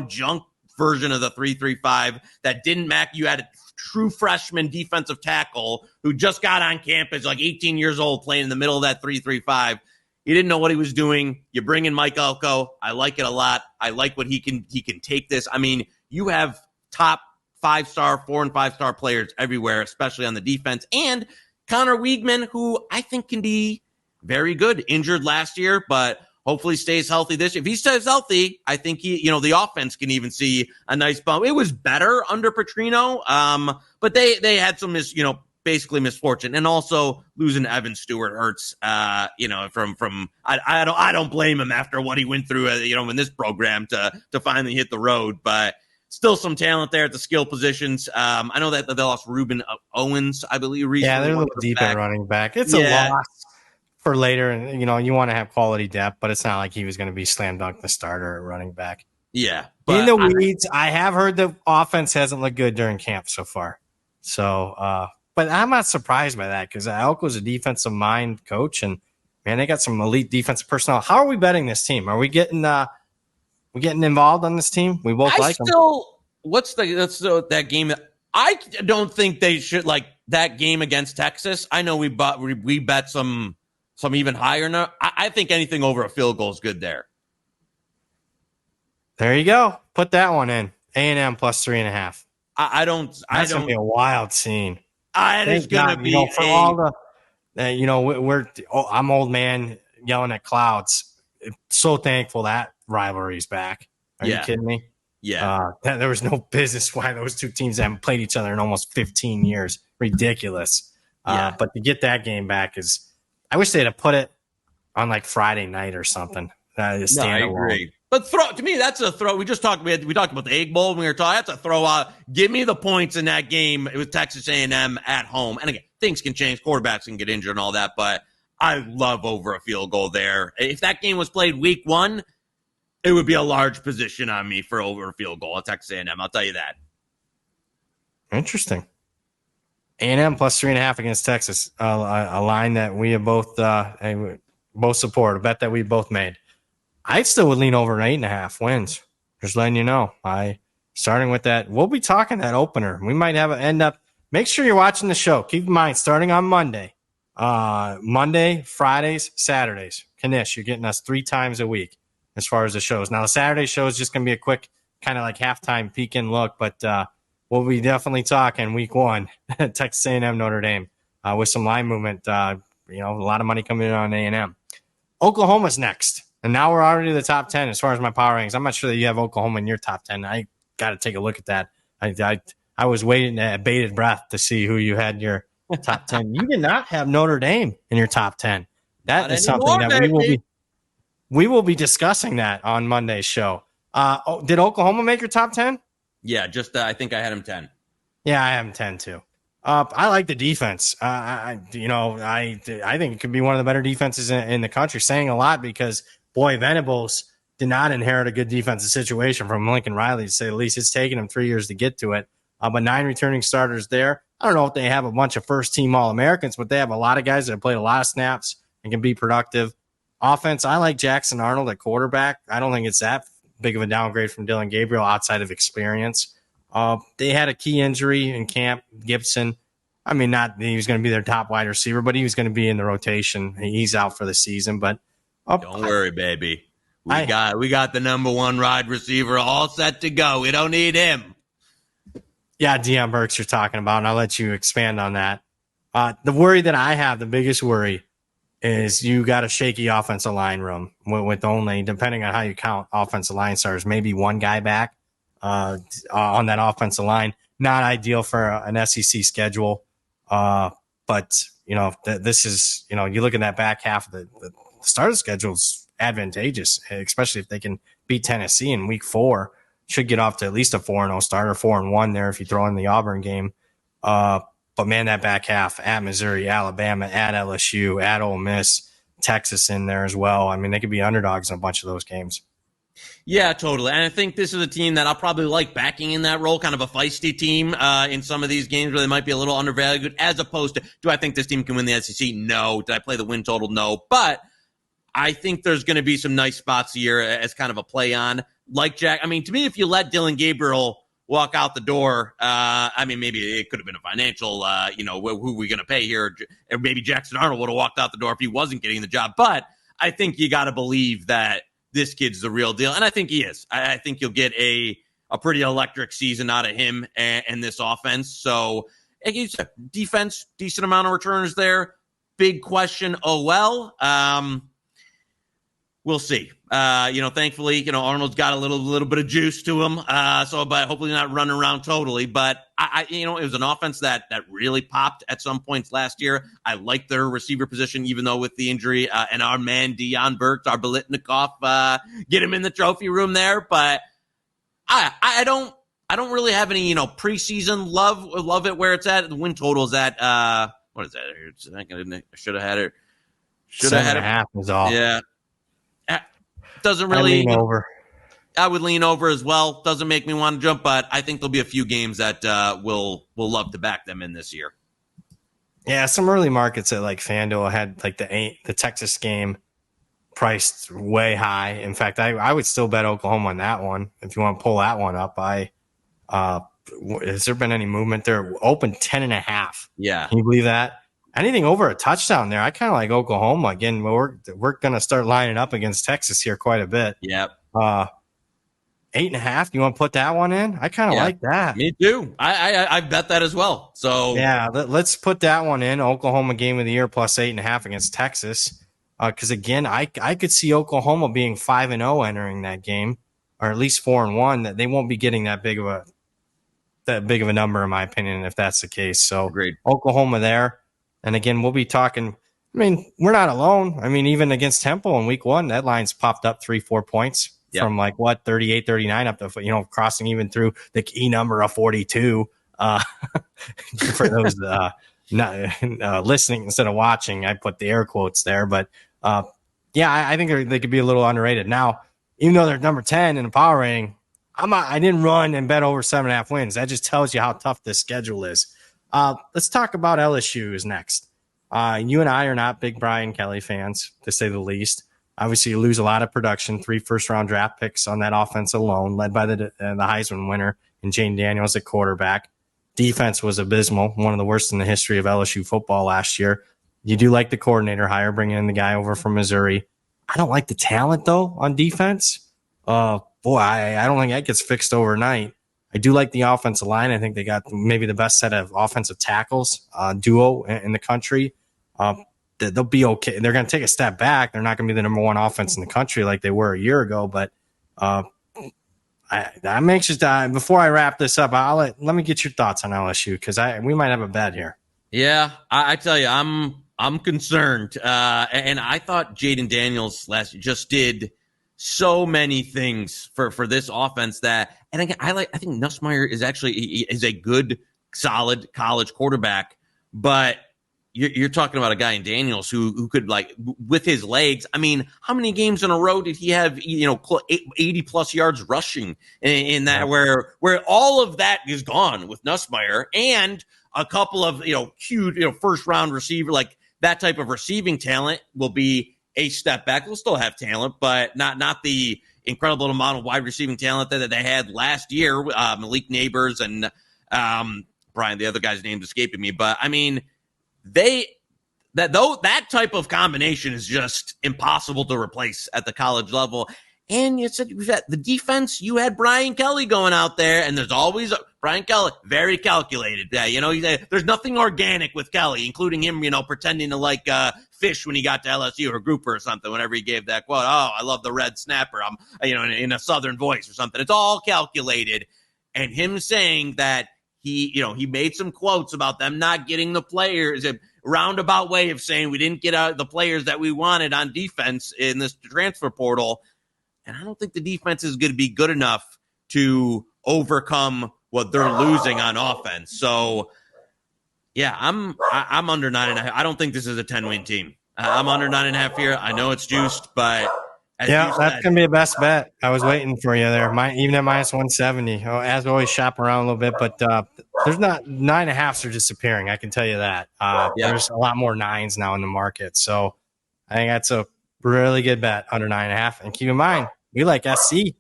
junk version of the 3-3-5 that didn't match. You had a true freshman defensive tackle who just got on campus, like 18 years old, playing in the middle of that 3-3-5. He didn't know what he was doing. You bring in Mike Elko. I like it a lot. I like what he can take this. I mean, you have top 5-star, 4- and 5-star players everywhere, especially on the defense. And Connor Wiegman, who I think can be very good. Injured last year, but hopefully stays healthy this year. If he stays healthy, I think the offense can even see a nice bump. It was better under Petrino, but they had some basically misfortune, and also losing Evan Stewart hurts. I don't blame him after what he went through, in this program to finally hit the road, but still some talent there at the skill positions. I know that they lost Ruben Owens, I believe, recently. Yeah, they're a little deep at running back. It's a loss for later, and you want to have quality depth, but it's not like he was going to be slam dunk the starter at running back. Yeah, in the weeds. I have heard the offense hasn't looked good during camp so far. So, but I'm not surprised by that because Elko's a defensive mind coach, and man, they got some elite defensive personnel. How are we betting this team? Are we getting involved on this team? We both like them. That's that game. I don't think they should like that game against Texas. I know we bet some even higher now. I think anything over a field goal is good there. There you go. Put that one in. A&M plus 3.5. That's gonna be a wild scene. It's gonna be I'm old man yelling at clouds. So thankful that rivalry's back. Are you kidding me? Yeah. There was no business why those two teams haven't played each other in almost 15 years. Ridiculous. But to get that game back I wish they'd have put it on like Friday night or something. I agree. But to me, that's a throw. We talked about the Egg Bowl when we were talking. That's a throw out. Give me the points in that game with Texas A&M at home. And again, things can change. Quarterbacks can get injured and all that. But I love over a field goal there. If that game was played week 1, it would be a large position on me for over a field goal at Texas A&M. I'll tell you that. Interesting. A&M plus 3.5 against Texas, a line that we have both support, a bet that we both made. I still would lean over 8.5 wins. Just letting you know. Starting with that, we'll be talking that opener. We might have end up. Make sure you're watching the show. Keep in mind, starting on Monday, Fridays, Saturdays. Knish, you're getting us 3 times a week as far as the shows. Now, the Saturday show is just going to be a quick kind of like halftime peek and look, but we'll be definitely talking week 1, Texas A&M, Notre Dame, with some line movement. A lot of money coming in on A&M. Oklahoma's next, and now we're already in the top 10 as far as my power rankings. I'm not sure that you have Oklahoma in your top 10. I got to take a look at that. I was waiting at bated breath to see who you had in your top 10. You did not have Notre Dame in your top 10. That is something that we will be discussing that on Monday's show. Did Oklahoma make your top 10? Yeah, just I think I had him 10. Yeah, I have him 10 too. I like the defense. I think it could be one of the better defenses in the country. Saying a lot because boy, Venables did not inherit a good defensive situation from Lincoln Riley, to say the least. It's taken him 3 years to get to it. But 9 returning starters there. I don't know if they have a bunch of first-team All-Americans, but they have a lot of guys that have played a lot of snaps and can be productive. Offense, I like Jackson Arnold at quarterback. I don't think it's that big of a downgrade from Dylan Gabriel outside of experience. They had a key injury in camp, Gibson. I mean, not he was going to be their top wide receiver, but he was going to be in the rotation. He's out for the season. But don't worry, baby. We got the number one wide receiver all set to go. We don't need him. Yeah, Deion Burks you're talking about, and I'll let you expand on that. The worry that I have, the biggest worry, is you got a shaky offensive line room with only, depending on how you count offensive line stars, maybe one guy back on that offensive line. Not ideal for an SEC schedule. But, this is, you look at that back half of the starter schedule's advantageous, especially if they can beat Tennessee in week 4. Should get off to at least a 4-0 start or 4-1 there if you throw in the Auburn game. But, man, that back half at Missouri, Alabama, at LSU, at Ole Miss, Texas in there as well. I mean, they could be underdogs in a bunch of those games. Yeah, totally. And I think this is a team that I'll probably like backing in that role, kind of a feisty team in some of these games where they might be a little undervalued, as opposed to, do I think this team can win the SEC? No. Did I play the win total? No. But I think there's going to be some nice spots here as kind of a play on. Like Jack, I mean, to me, if you let Dylan Gabriel walk out the door, I mean, maybe it could have been a financial, who are we going to pay here? Or maybe Jackson Arnold would have walked out the door if he wasn't getting the job. But I think you got to believe that this kid's the real deal. And I think he is. I think you'll get a pretty electric season out of him and this offense. So, like you said, defense, decent amount of returners there. Big question, we'll see. Thankfully, Arnold's got a little bit of juice to him. But hopefully not running around totally. But it was an offense that really popped at some points last year. I like their receiver position, even though with the injury, and our man Deion Burks, our Biletnikoff, get him in the trophy room there. But I don't really have any, preseason love it where it's at. The win total is at, what is that? I should have had it. 7.5 was off. Yeah. Doesn't really over. I would lean over as well. Doesn't make me want to jump, but I think there'll be a few games that will love to back them in this year. Yeah, some early markets at like FanDuel had like the Texas game priced way high. In fact, I would still bet Oklahoma on that one if you want to pull that one up. Has there been any movement there? Open 10.5. Yeah, can you believe that? Anything over a touchdown there, I kind of like Oklahoma. Again, we're going to start lining up against Texas here quite a bit. Yep. 8.5. You want to put that one in? I kind of like that. Me too. I bet that as well. So yeah, let's put that one in. Oklahoma game of the year plus 8.5 against Texas. Because again, I could see Oklahoma being 5-0 entering that game, or at least 4-1. That they won't be getting that big of a number, in my opinion, if that's the case. So agreed. Oklahoma there. And again, we'll be talking. I mean, we're not alone. I mean, even against Temple in week 1, that line's popped up 3-4 points from 38, 39 up to, crossing even through the key number of 42. For those not listening instead of watching, I put the air quotes there. But I think they could be a little underrated. Now, even though they're number 10 in the power rating, I didn't run and bet over 7.5 wins. That just tells you how tough this schedule is. Let's talk about LSU is next. You and I are not big Brian Kelly fans, to say the least. Obviously, you lose a lot of production, 3 first-round draft picks on that offense alone, led by the Heisman winner and Jane Daniels at quarterback. Defense was abysmal, one of the worst in the history of LSU football last year. You do like the coordinator hire, bringing in the guy over from Missouri. I don't like the talent, though, on defense. I don't think that gets fixed overnight. I do like the offensive line. I think they got maybe the best set of offensive tackles duo in the country. They'll be okay. They're going to take a step back. They're not going to be the number 1 offense in the country like they were a year ago. But I'm anxious to, before I wrap this up, let me get your thoughts on LSU because we might have a bet here. Yeah, I tell you, I'm concerned. And I thought Jaden Daniels last year just did so many things for this offense that, and again, I think Nussmeier is a good, solid college quarterback, but you're talking about a guy in Daniels who could, like, with his legs. I mean, how many games in a row did he have, 80 plus yards rushing in that, where all of that is gone with Nussmeier, and a couple of, huge, first round receiver, like that type of receiving talent will be a step back. We'll still have talent, but not the, incredible amount of wide receiving talent that they had last year. Malik Neighbors and Brian, the other guy's name's escaping me, but I mean, that type of combination is just impossible to replace at the college level. And you said the defense, you had Brian Kelly going out there, and there's always Brian Kelly, very calculated. There's nothing organic with Kelly, including him, pretending to like fish when he got to LSU or Grouper or something. Whenever he gave that quote, "Oh, I love the red snapper," I'm, in a Southern voice or something. It's all calculated, and him saying that he made some quotes about them not getting the players, a roundabout way of saying we didn't get out the players that we wanted on defense in this transfer portal. And I don't think the defense is going to be good enough to overcome what they're losing on offense. So, yeah, I'm under 9.5. I don't think this is a 10-win team. I'm under 9.5 here. I know it's juiced, but that's going to be a best bet. I was waiting for you there. Even at minus 170. As always, shop around a little bit, but there's not 9.5s are disappearing. I can tell you that. There's a lot more 9s now in the market. So I think that's a really good bet under 9.5. And keep in mind, we like SC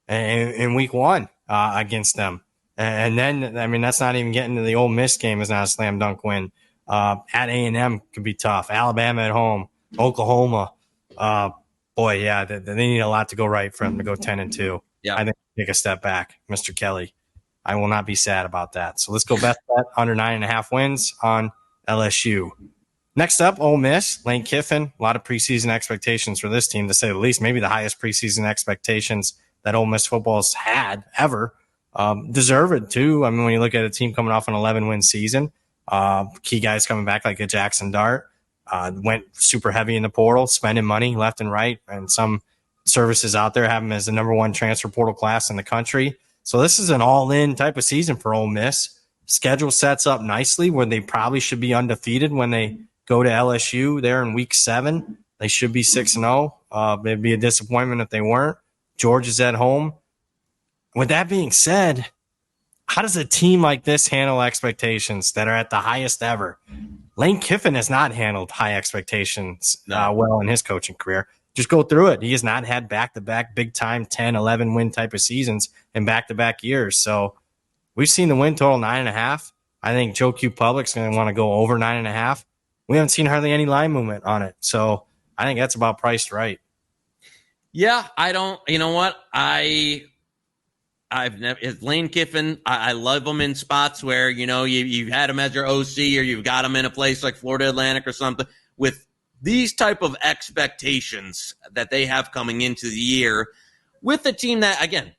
in week 1 against them. And then, I mean, that's not even getting to the Ole Miss game is not a slam dunk win. At A&M could be tough. Alabama at home, Oklahoma. They need a lot to go right for them to go 10-2. Yeah. I think take a step back, Mr. Kelly. I will not be sad about that. So let's go best bet under 9.5 wins on LSU. Next up, Ole Miss, Lane Kiffin. A lot of preseason expectations for this team, to say the least. Maybe the highest preseason expectations that Ole Miss football's had ever. Deserve it, too. I mean, when you look at a team coming off an 11-win season, key guys coming back like a Jackson Dart, went super heavy in the portal, spending money left and right, and some services out there have them as the number 1 transfer portal class in the country. So this is an all-in type of season for Ole Miss. Schedule sets up nicely where they probably should be undefeated when they go to LSU there in week 7. They should be 6-0. It'd be a disappointment if they weren't. Georgia's at home. With that being said, how does a team like this handle expectations that are at the highest ever? Lane Kiffin has not handled high expectations well in his coaching career. Just go through it. He has not had back-to-back big-time 10, 11-win type of seasons in back-to-back years. So we've seen the win total 9.5. I think Joe Q Public's going to want to go over 9.5. We haven't seen hardly any line movement on it. So I think that's about priced right. Yeah, I don't, you know what? I've never, Lane Kiffin, I love him in spots where, you've had him as your OC or you've got him in a place like Florida Atlantic or something. With these type of expectations that they have coming into the year with a team that, again,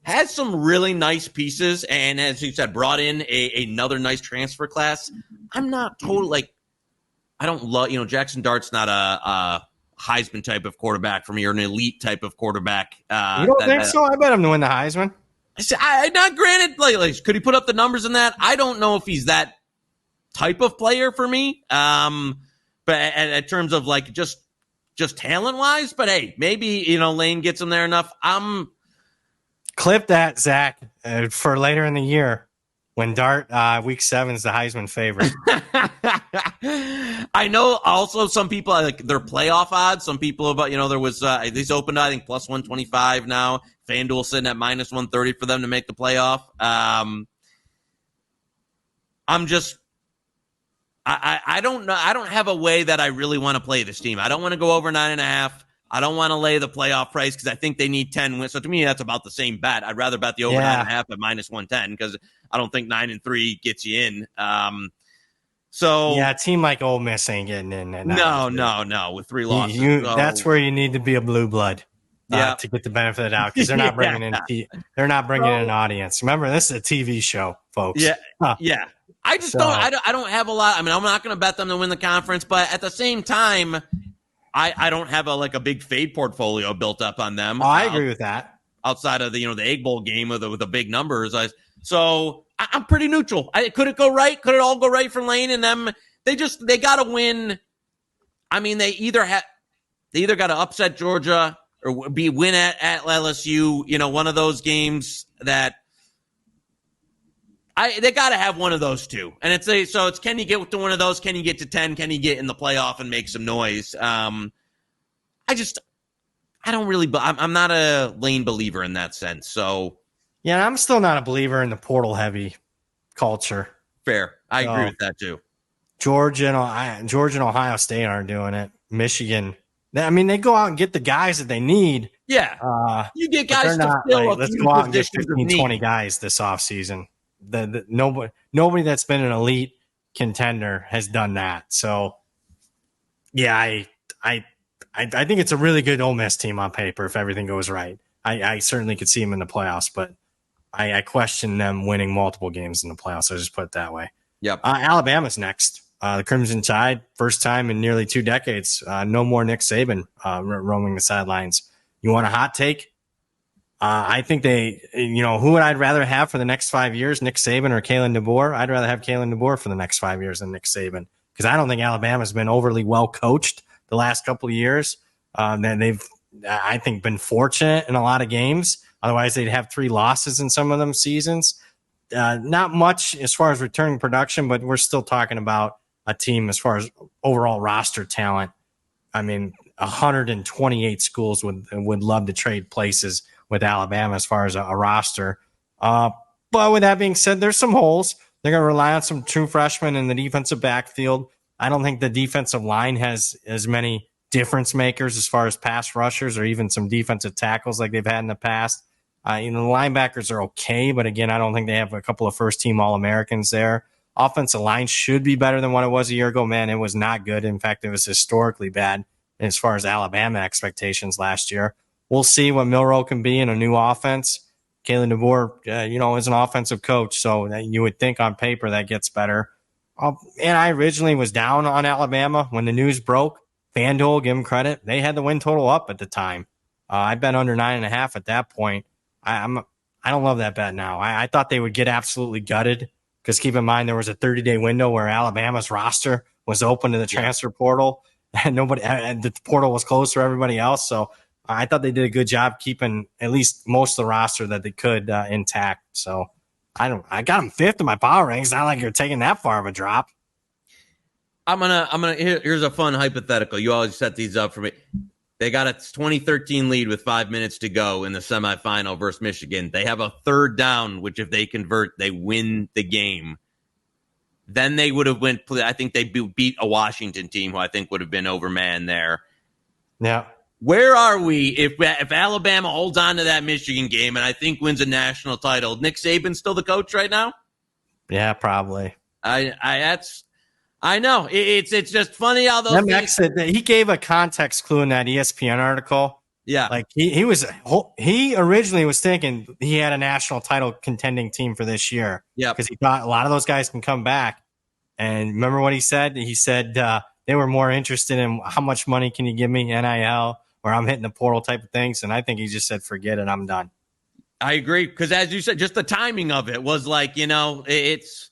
has some really nice pieces and, as you said, brought in another nice transfer class. I'm not totally I don't love, Jackson Dart's not a Heisman type of quarterback for me or an elite type of quarterback. You don't think so? I bet him to win the Heisman. Not granted, like, could he put up the numbers in that? I don't know if he's that type of player for me. But in terms of like just talent wise, but hey, maybe, Lane gets him there enough. Clip that, Zach, for later in the year. When Dart, week 7 is the Heisman favorite. I know also some people, like their playoff odds, some people about, there was, these opened, I think, plus 125 now. FanDuel sitting at minus 130 for them to make the playoff. I don't know. I don't have a way that I really want to play this team. I don't want to go over 9.5. I don't want to lay the playoff price because I think they need 10 wins. So to me, that's about the same bet. I'd rather bet the over 9.5 at minus 110 because I don't think 9-3 gets you in. A team like Ole Miss ain't getting in. No. With 3 losses, that's where you need to be a blue blood to get the benefit of the doubt because they're not bringing in. They're not bringing in an audience. Remember, this is a TV show, folks. Yeah. I just don't. I don't have a lot. I mean, I'm not going to bet them to win the conference, but at the same time, I don't have a big fade portfolio built up on them. I agree with that. Outside of the Egg Bowl game with the big numbers, So I'm pretty neutral. Could it go right? Could it all go right for Lane and them? They got to win. I mean, they either got to upset Georgia or win at LSU. One of those games that they got to have one of those two. And it's can you get to one of those? Can you get to 10? Can you get in the playoff and make some noise? I don't really. I'm not a Lane believer in that sense. So Yeah, I'm still not a believer in the portal heavy culture. fair. I agree with that too. Georgia and Ohio State aren't doing it. Michigan, they go out and get the guys that they need. Yeah, you get But guys they're to not fill like, a let's few go out and get positions of 15, need. 20 guys this offseason. Nobody that's been an elite contender has done that. So, yeah, I think it's a really good Ole Miss team on paper if everything goes right. I certainly could see them in the playoffs, but I question them winning multiple games in the playoffs. I'll just put it that way. Yep. Alabama's next. The Crimson Tide, first time in nearly 2 decades. No more Nick Saban roaming the sidelines. You want a hot take? I think who would I'd rather have for the next 5 years, Nick Saban or Kalen DeBoer? I'd rather have Kalen DeBoer for the next 5 years than Nick Saban because I don't think Alabama's been overly well coached the last couple of years. They've, I think, been fortunate in a lot of games. Otherwise, they'd have 3 losses in some of them seasons. Not much as far as returning production, but we're still talking about a team as far as overall roster talent. 128 schools would love to trade places with Alabama as far as a roster. But with that being said, there's some holes. They're going to rely on some true freshmen in the defensive backfield. I don't think the defensive line has as many difference makers as far as pass rushers or even some defensive tackles like they've had in the past. The linebackers are okay, but again, I don't think they have a couple of first-team All-Americans there. Offensive line should be better than what it was a year ago. Man, it was not good. In fact, it was historically bad as far as Alabama expectations last year. We'll see what Milroe can be in a new offense. Kalen DeBoer, is an offensive coach, so you would think on paper that gets better. And I originally was down on Alabama when the news broke. FanDuel, give them credit. They had the win total up at the time. I bet under 9.5 at that point. I don't love that bet now. I thought they would get absolutely gutted because keep in mind there was a 30-day window where Alabama's roster was open to the transfer portal and the portal was closed for everybody else. So I thought they did a good job keeping at least most of the roster that they could intact. So I got them 5th in my power rankings. Not like you're taking that far of a drop. Here's a fun hypothetical. You always set these up for me. They got a 2013 lead with 5 minutes to go in the semifinal versus Michigan. They have a 3rd down, which if they convert, they win the game. Then they would have I think they beat a Washington team who I think would have been overmanned there. Yeah. Where are we if Alabama holds on to that Michigan game and I think wins a national title? Nick Saban still the coach right now? Yeah, probably. I know. It's just funny how those things... He gave a context clue in that ESPN article. Yeah. Like he originally was thinking he had a national title contending team for this year. Yeah. Because he thought a lot of those guys can come back. And remember what he said? He said they were more interested in how much money can you give me, NIL, or I'm hitting the portal type of things. And I think he just said, forget it, I'm done. I agree. Because as you said, just the timing of it was like, it's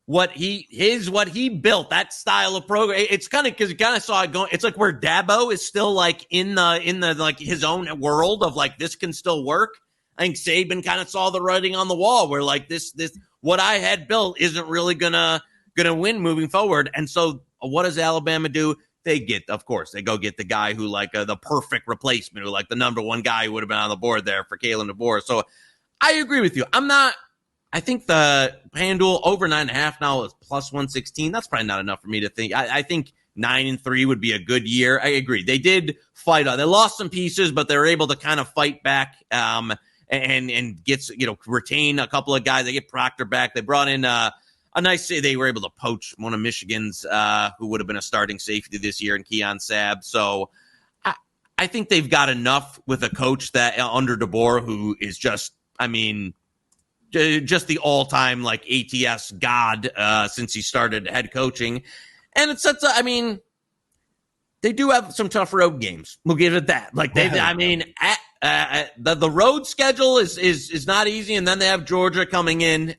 what he built, that style of program. It's kind of because you kind of saw it going. It's like where Dabo is still like in the like his own world of like this can still work. I think Saban kind of saw the writing on the wall where like this what I had built isn't really gonna win moving forward. And so what does Alabama do? They go get the guy who like the perfect replacement, who like the number 1 guy who would have been on the board there for Kalen DeBoer. So I agree with you. I think the FanDuel over 9.5 now is plus 116. That's probably not enough for me to think. I think 9-3 would be a good year. I agree. They did fight on. They lost some pieces, but they were able to kind of fight back and get retain a couple of guys. They get Proctor back. They brought in they were able to poach one of Michigan's who would have been a starting safety this year in Keon Sabb. So I think they've got enough with a coach that under DeBoer who is just the all-time like ATS god since he started head coaching. And it's such they do have some tough road games. We'll give it that. Like the road schedule is not easy, and then they have Georgia coming in.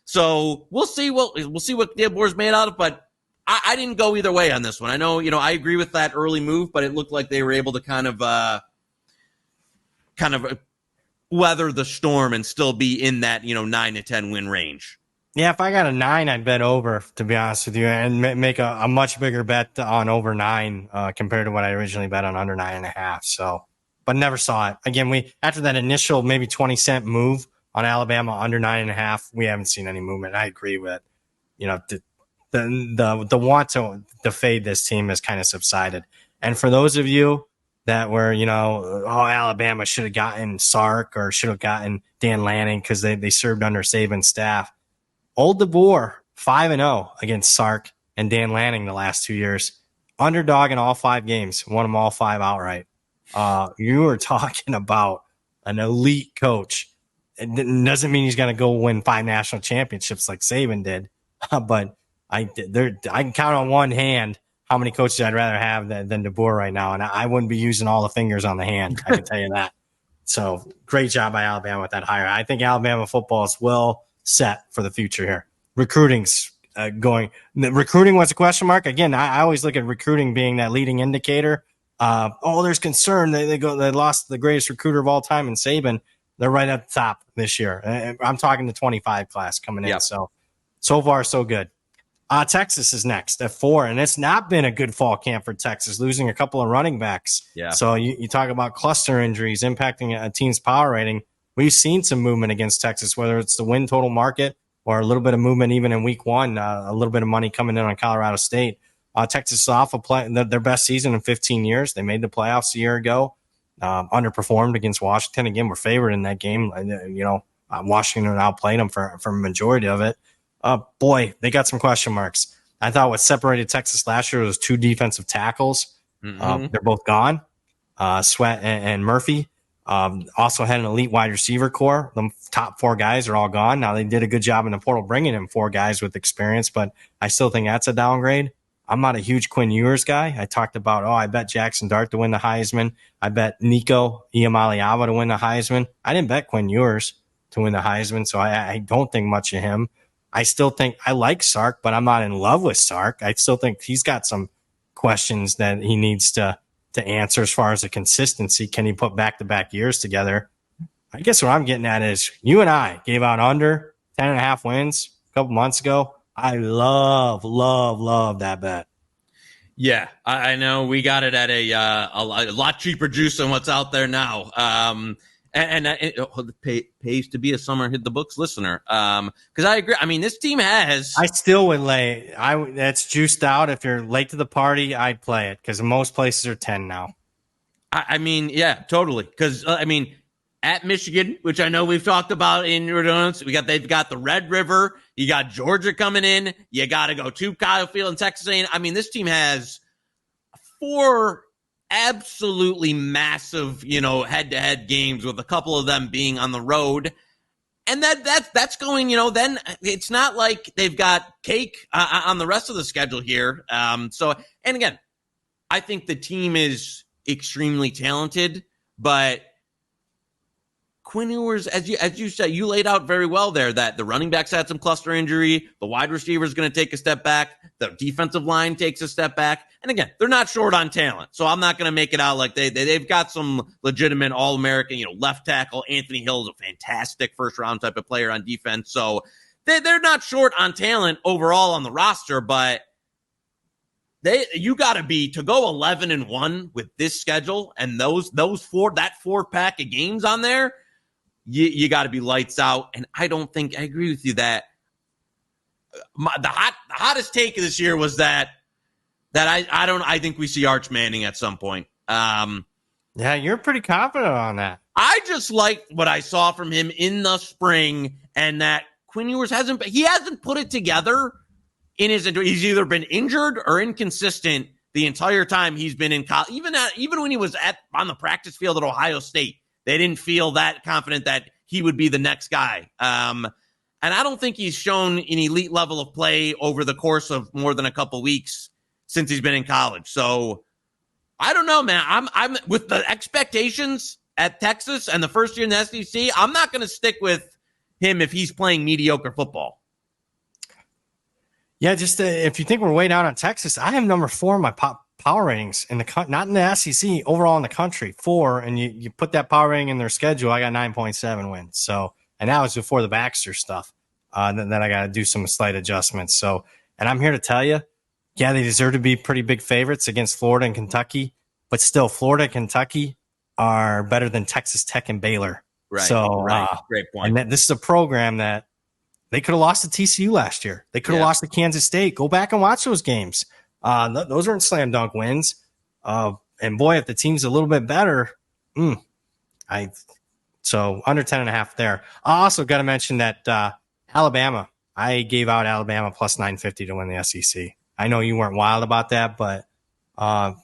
So we'll see what DeBoer's made out of, but I didn't go either way on this one. I know, I agree with that early move, but it looked like they were able to kind of weather the storm and still be in that 9 to 10 win range. Yeah, if I got a 9, I'd bet over, to be honest with you, and make a much bigger bet on over 9 compared to what I originally bet on under 9.5. So, but never saw it. Again, after that initial maybe 20-cent move on Alabama under 9.5, we haven't seen any movement. I agree with, the want to fade this team has kind of subsided. And for those of you that were, Alabama should have gotten Sark or should have gotten Dan Lanning because they served under Saban's staff. Old DeBoer, 5-0 against Sark and Dan Lanning the last 2 years. Underdog in all 5 games, won them all 5 outright. You are talking about an elite coach. It doesn't mean he's going to go win 5 national championships like Saban did, but I can count on one hand how many coaches I'd rather have than DeBoer right now, and I wouldn't be using all the fingers on the hand. I can tell you that. So great job by Alabama with that hire. I think Alabama football is well set for the future here. Recruiting's going. Recruiting was a question mark. Again, I always look at recruiting being that leading indicator. There's concern. They lost the greatest recruiter of all time in Saban. They're right at the top this year. I'm talking the 25 class coming in. Yep. So far, so good. Texas is next at 4, and it's not been a good fall camp for Texas, losing a couple of running backs. Yeah. So you talk about cluster injuries impacting a team's power rating. We've seen some movement against Texas, whether it's the win total market or a little bit of movement even in week 1, a little bit of money coming in on Colorado State. Texas is off their best season in 15 years. They made the playoffs a year ago, underperformed against Washington. Again, we're favored in that game. Washington outplayed them for a majority of it. Boy, they got some question marks. I thought what separated Texas last year was 2 defensive tackles. Mm-hmm. They're both gone, Sweat and Murphy. Also had an elite wide receiver core. The top 4 guys are all gone. Now, they did a good job in the portal bringing in 4 guys with experience, but I still think that's a downgrade. I'm not a huge Quinn Ewers guy. I talked about, I bet Jackson Dart to win the Heisman. I bet Nico Iamaleava to win the Heisman. I didn't bet Quinn Ewers to win the Heisman, so I don't think much of him. I still think I like Sark, but I'm not in love with Sark. I still think he's got some questions that he needs to answer as far as the consistency. Can he put back-to-back years together? I guess what I'm getting at is you and I gave out under 10.5 wins a couple months ago. I love that bet. Yeah, I know we got it at a lot cheaper juice than what's out there now. And it pays to be a Summer Hit the Books listener. Because I agree. I mean, this team has. I still would lay. That's juiced out. If you're late to the party, I'd play it because most places are 10 now. I mean, yeah, totally. Because at Michigan, which I know we've talked about in your donuts, they've got the Red River. You got Georgia coming in. You got to go to Kyle Field and Texas A&M. I mean, this team has 4 absolutely massive, head-to-head games with a couple of them being on the road. And that's going, then it's not like they've got cake on the rest of the schedule here. And again, I think the team is extremely talented, but Quinn Ewers, as you said, you laid out very well there that the running backs had some cluster injury. The wide receiver is going to take a step back. The defensive line takes a step back. And again, they're not short on talent. So I'm not going to make it out like they've got some legitimate All-American, left tackle. Anthony Hill is a fantastic first-round type of player on defense. So they're not short on talent overall on the roster, but you got to be to go 11-1 with this schedule and that 4-pack of games on there. You got to be lights out. And I agree with you that the hottest take this year was that I think we see Arch Manning at some point. Yeah, you're pretty confident on that. I just like what I saw from him in the spring, and that Quinn Ewers hasn't put it together in his injury. He's either been injured or inconsistent the entire time he's been in college. Even when he was on the practice field at Ohio State, they didn't feel that confident that he would be the next guy. And I don't think he's shown an elite level of play over the course of more than a couple weeks since he's been in college. So I don't know, man. I'm with the expectations at Texas and the first year in the SEC. I'm not going to stick with him if he's playing mediocre football. Yeah, just if you think we're way down on Texas, I have number 4 in my power ratings in not in the SEC, overall in the country, 4, and you put that power rating in their schedule, I got 9.7 wins. So, and that was before the Baxter stuff. then I got to do some slight adjustments. So, and I'm here to tell you, yeah, they deserve to be pretty big favorites against Florida and Kentucky, but still, Florida and Kentucky are better than Texas Tech and Baylor. Right. So, right. Great point. And this is a program that they could have lost to TCU last year. They could have lost to Kansas State. Go back and watch those games. Those aren't slam dunk wins. And boy, if the team's a little bit better, so under 10.5 there. I also got to mention that Alabama. I gave out Alabama plus 950 to win the SEC. I know you weren't wild about that, but we have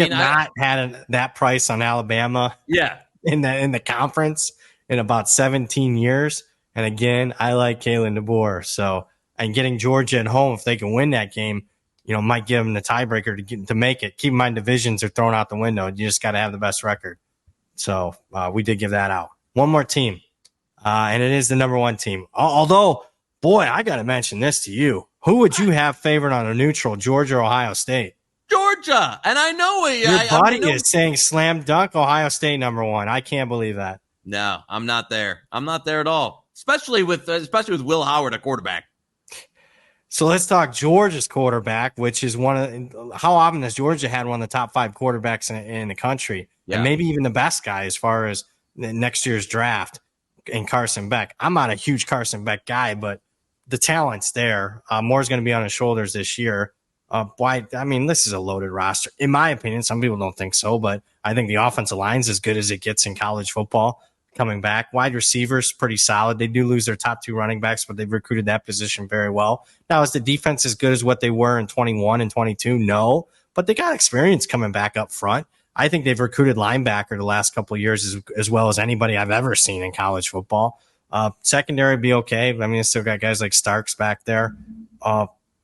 not had that price on Alabama. Yeah, in the conference in about 17 years. And again, I like Kalen DeBoer. So, and getting Georgia at home, if they can win that game, might give them the tiebreaker to make it. Keep in mind, divisions are thrown out the window. You just got to have the best record. So we did give that out. One more team, and it is the number one team. Although, boy, I got to mention this to you. Who would you have favored on a neutral, Georgia or Ohio State? Georgia, and I know it. Your buddy is saying slam dunk Ohio State number one. I can't believe that. No, I'm not there. I'm not there at all. Especially with Will Howard at quarterback. So let's talk Georgia's quarterback, which is how often has Georgia had one of the top 5 quarterbacks in the country, and maybe even the best guy as far as next year's draft in Carson Beck. I'm not a huge Carson Beck guy, but the talent's there. More is going to be on his shoulders this year. This is a loaded roster. In my opinion, some people don't think so, but I think the offensive line's as good as it gets in college football coming back. Wide receivers, pretty solid. They do lose their top 2 running backs, but they've recruited that position very well. Now, is the defense as good as what they were in 21 and 22? No, but they got experience coming back up front. I think they've recruited linebacker the last couple of years as well as anybody I've ever seen in college football. Secondary would be okay. It's still got guys like Starks back there.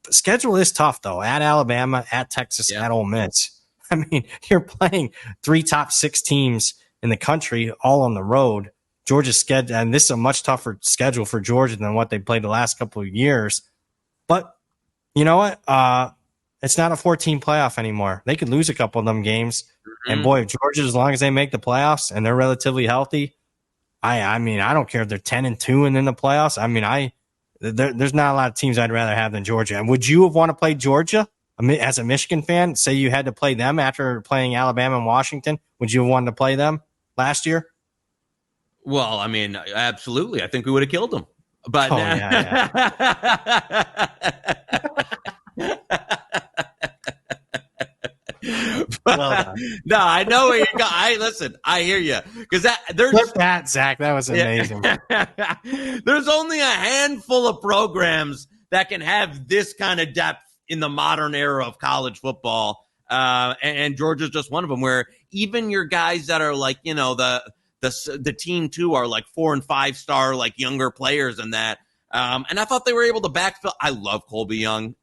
Schedule is tough, though. At Alabama, at Texas, at Ole Miss. You're playing 3 top 6 teams in the country all on the road. Georgia's schedule, and this is a much tougher schedule for Georgia than what they played the last couple of years. But you know what? It's not a 14 playoff anymore. They could lose a couple of them games. Mm-hmm. And boy, if Georgia, as long as they make the playoffs and they're relatively healthy, I don't care if they're 10-2 and in the playoffs. There's not a lot of teams I'd rather have than Georgia. And would you have wanted to play Georgia as a Michigan fan? Say you had to play them after playing Alabama and Washington. Would you have wanted to play them last year? Well, absolutely. I think we would have killed them. But no, I know where you're going. Listen, I hear you. Because Flip that, Zach. That was amazing. There's only a handful of programs that can have this kind of depth in the modern era of college football. And Georgia's just one of them, where even your guys that are like, the team 2 are like 4 and 5 star, like younger players and that. And I thought they were able to backfill. I love Colby Young.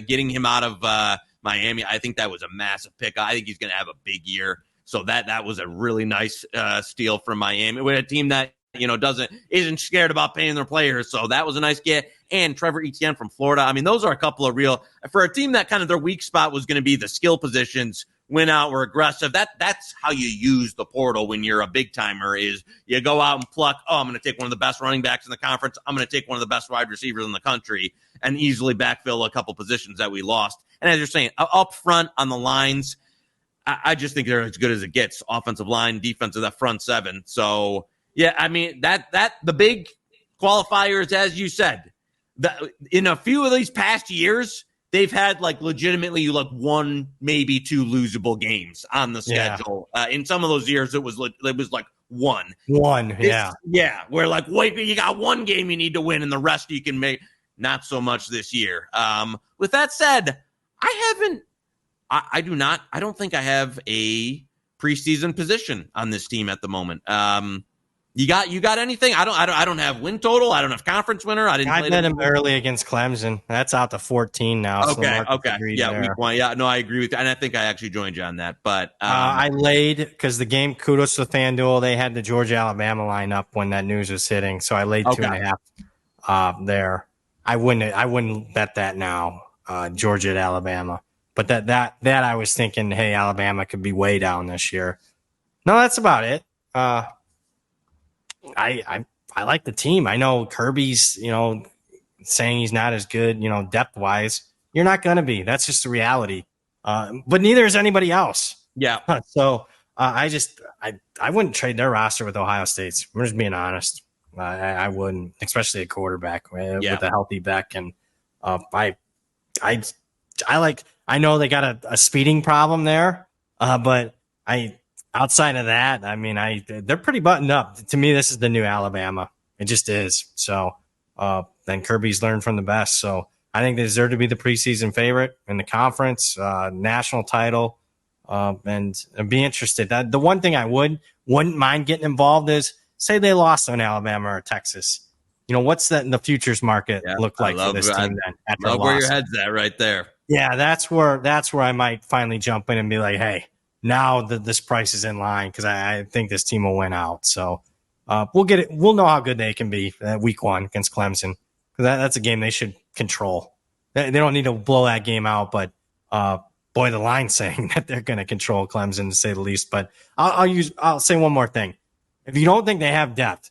Getting him out of Miami, I think that was a massive pick. I think he's going to have a big year. So that was a really nice steal from Miami with a team that isn't scared about paying their players. So that was a nice get. And Trevor Etienne from Florida. Those are a couple of real, for a team that kind of their weak spot was going to be the skill positions. Went out, were aggressive. That's how you use the portal when you're a big timer. Is you go out and pluck. Oh, I'm going to take one of the best running backs in the conference. I'm going to take one of the best wide receivers in the country and easily backfill a couple positions that we lost. And as you're saying, up front on the lines, I just think they're as good as it gets. Offensive line, defensive, that front 7. So yeah, that the big qualifiers, as you said, in a few of these past years, they've had like legitimately like 1, maybe 2 losable games on the schedule. In some of those years, it was like 1. Yeah. Where like, wait, you got 1 game you need to win and the rest you can make. Not so much this year. With that said, I don't think I have a preseason position on this team at the moment. You got anything? I don't have win total. I don't have conference winner. I bet him early against Clemson. That's out to 14 now. Okay. Yeah, week 1. Yeah, no, I agree with you. And I think I actually joined you on that. But I laid because the game. Kudos to FanDuel. They had the Georgia Alabama line up when that news was hitting, so I laid 2.5 there. I wouldn't bet that now. Georgia at Alabama, but that I was thinking, hey, Alabama could be way down this year. No, that's about it. I I like the team. I know Kirby's, saying he's not as good, depth wise. You're not going to be. That's just the reality. But neither is anybody else. Yeah. So I wouldn't trade their roster with Ohio State's. I'm just being honest. I wouldn't, especially a quarterback with a healthy Beck. And I know they got a speeding problem there, but outside of that, I mean, they're pretty buttoned up. To me, this is the new Alabama. It just is. So then Kirby's learned from the best. So I think they deserve to be the preseason favorite in the conference, national title, and be interested. The one thing I wouldn't mind getting involved is, say they lost on Alabama or Texas. What's that in the futures market look like for this team then? After love where your head's at right there. Yeah, that's where I might finally jump in and be like, hey, now this price is in line because I think this team will win out. So we'll get it. We'll know how good they can be week 1 against Clemson, because that's a game they should control. They don't need to blow that game out, but boy, the line's saying that they're going to control Clemson, to say the least. But I'll say one more thing. If you don't think they have depth,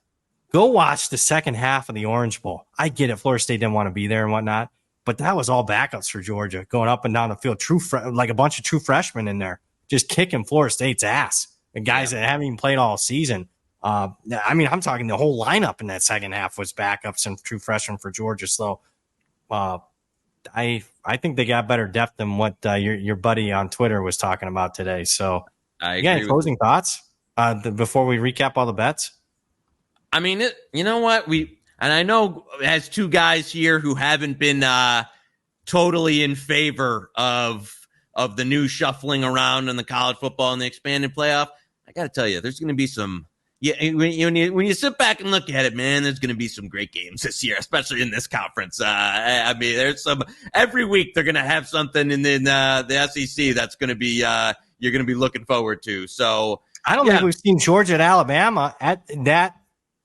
go watch the second half of the Orange Bowl. I get it. Florida State didn't want to be there and whatnot, but that was all backups for Georgia going up and down the field. Like a bunch of true freshmen in there, just kicking Florida State's ass. And guys that haven't even played all season. I'm talking the whole lineup in that second half was backups and true freshmen for Georgia. So I think they got better depth than what your buddy on Twitter was talking about today. So again, closing thoughts before we recap all the bets. I mean, you know what? I know as two guys here who haven't been totally in favor of the new shuffling around in the college football and the expanded playoff. I got to tell you, there's going to be some. Yeah, when you sit back and look at it, man, there's going to be some great games this year, especially in this conference. I mean, there's some every week they're going to have something in the SEC that's going to be you're going to be looking forward to. So I don't think we've seen Georgia at Alabama at that.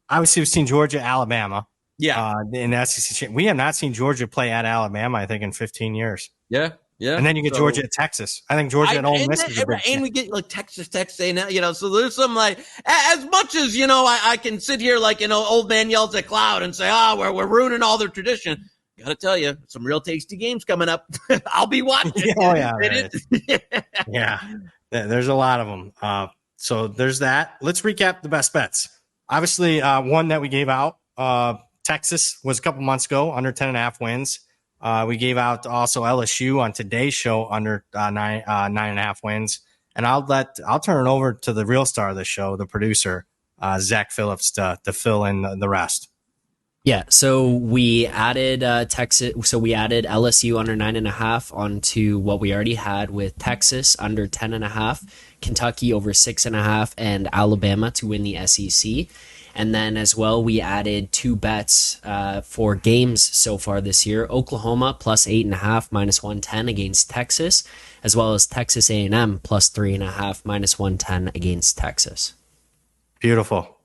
Obviously, we've seen Georgia at Alabama. Yeah, in the SEC, we have not seen Georgia play at Alabama, I think, in 15 years. Yeah. Yeah, and then you get Georgia at Texas. I think Georgia and Ole Miss. And we get like Texas, so there's some like, as much as, I can sit here like, old man yells at cloud and say, we're ruining all their tradition. Got to tell you, some real tasty games coming up. I'll be watching. Oh, yeah. Yeah. There's a lot of them. So there's that. Let's recap the best bets. Obviously, one that we gave out, Texas was a couple months ago, under 10.5 wins. We gave out also LSU on today's show under 9.5 wins. And I'll turn it over to the real star of the show, the producer, Zach Phillips, to fill in the rest. Yeah, so we added Texas. So we added LSU under 9.5 onto what we already had with Texas under 10.5, Kentucky over 6.5, and Alabama to win the SEC. And then as well, we added 2 bets for games so far this year. Oklahoma plus 8.5 minus 110 against Texas, as well as Texas A&M plus 3.5 minus 110 against Texas. Beautiful.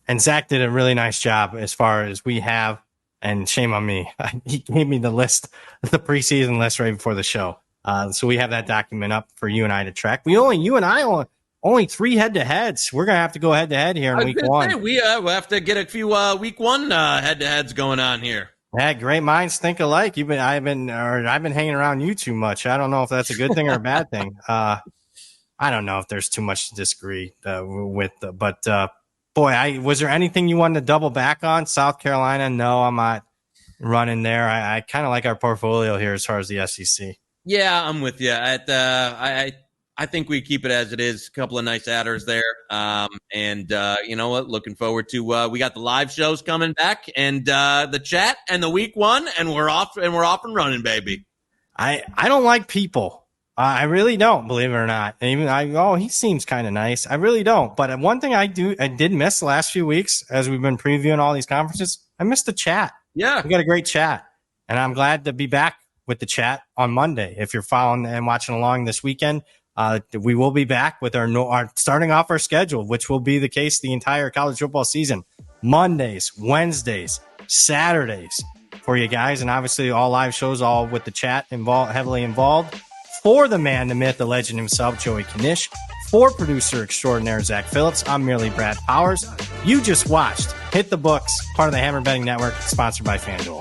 And Zach did a really nice job as far as we have, and shame on me. He gave me the list, the preseason list right before the show. So we have that document up for you and I to track. You and I only 3 head-to-heads. We're going to have to go head-to-head here in week 1. We'll have to get a few week 1 head-to-heads going on here. Yeah, great minds think alike. I've been hanging around you too much. I don't know if that's a good thing or a bad thing. I don't know if there's too much to disagree with. But boy, was there anything you wanted to double back on? South Carolina? No, I'm not running there. I kind of like our portfolio here as far as the SEC. Yeah, I'm with you. I think we keep it as it is. A couple of nice adders there. And you know what? Looking forward to we got the live shows coming back and the chat and the week 1, and we're off and running, baby. I don't like people. I really don't, believe it or not. Even he seems kind of nice. I really don't. But one thing I did miss the last few weeks as we've been previewing all these conferences, I missed the chat. Yeah. We got a great chat. And I'm glad to be back with the chat on Monday. If you're following and watching along this weekend, we will be back with our starting off our schedule, which will be the case the entire college football season. Mondays, Wednesdays, Saturdays for you guys. And obviously all live shows, all with the chat heavily involved. For the man, the myth, the legend himself, Joey Knish. For producer extraordinaire Zach Phillips, I'm merely Brad Powers. You just watched Hit the Books, part of the Hammer Betting Network, sponsored by FanDuel.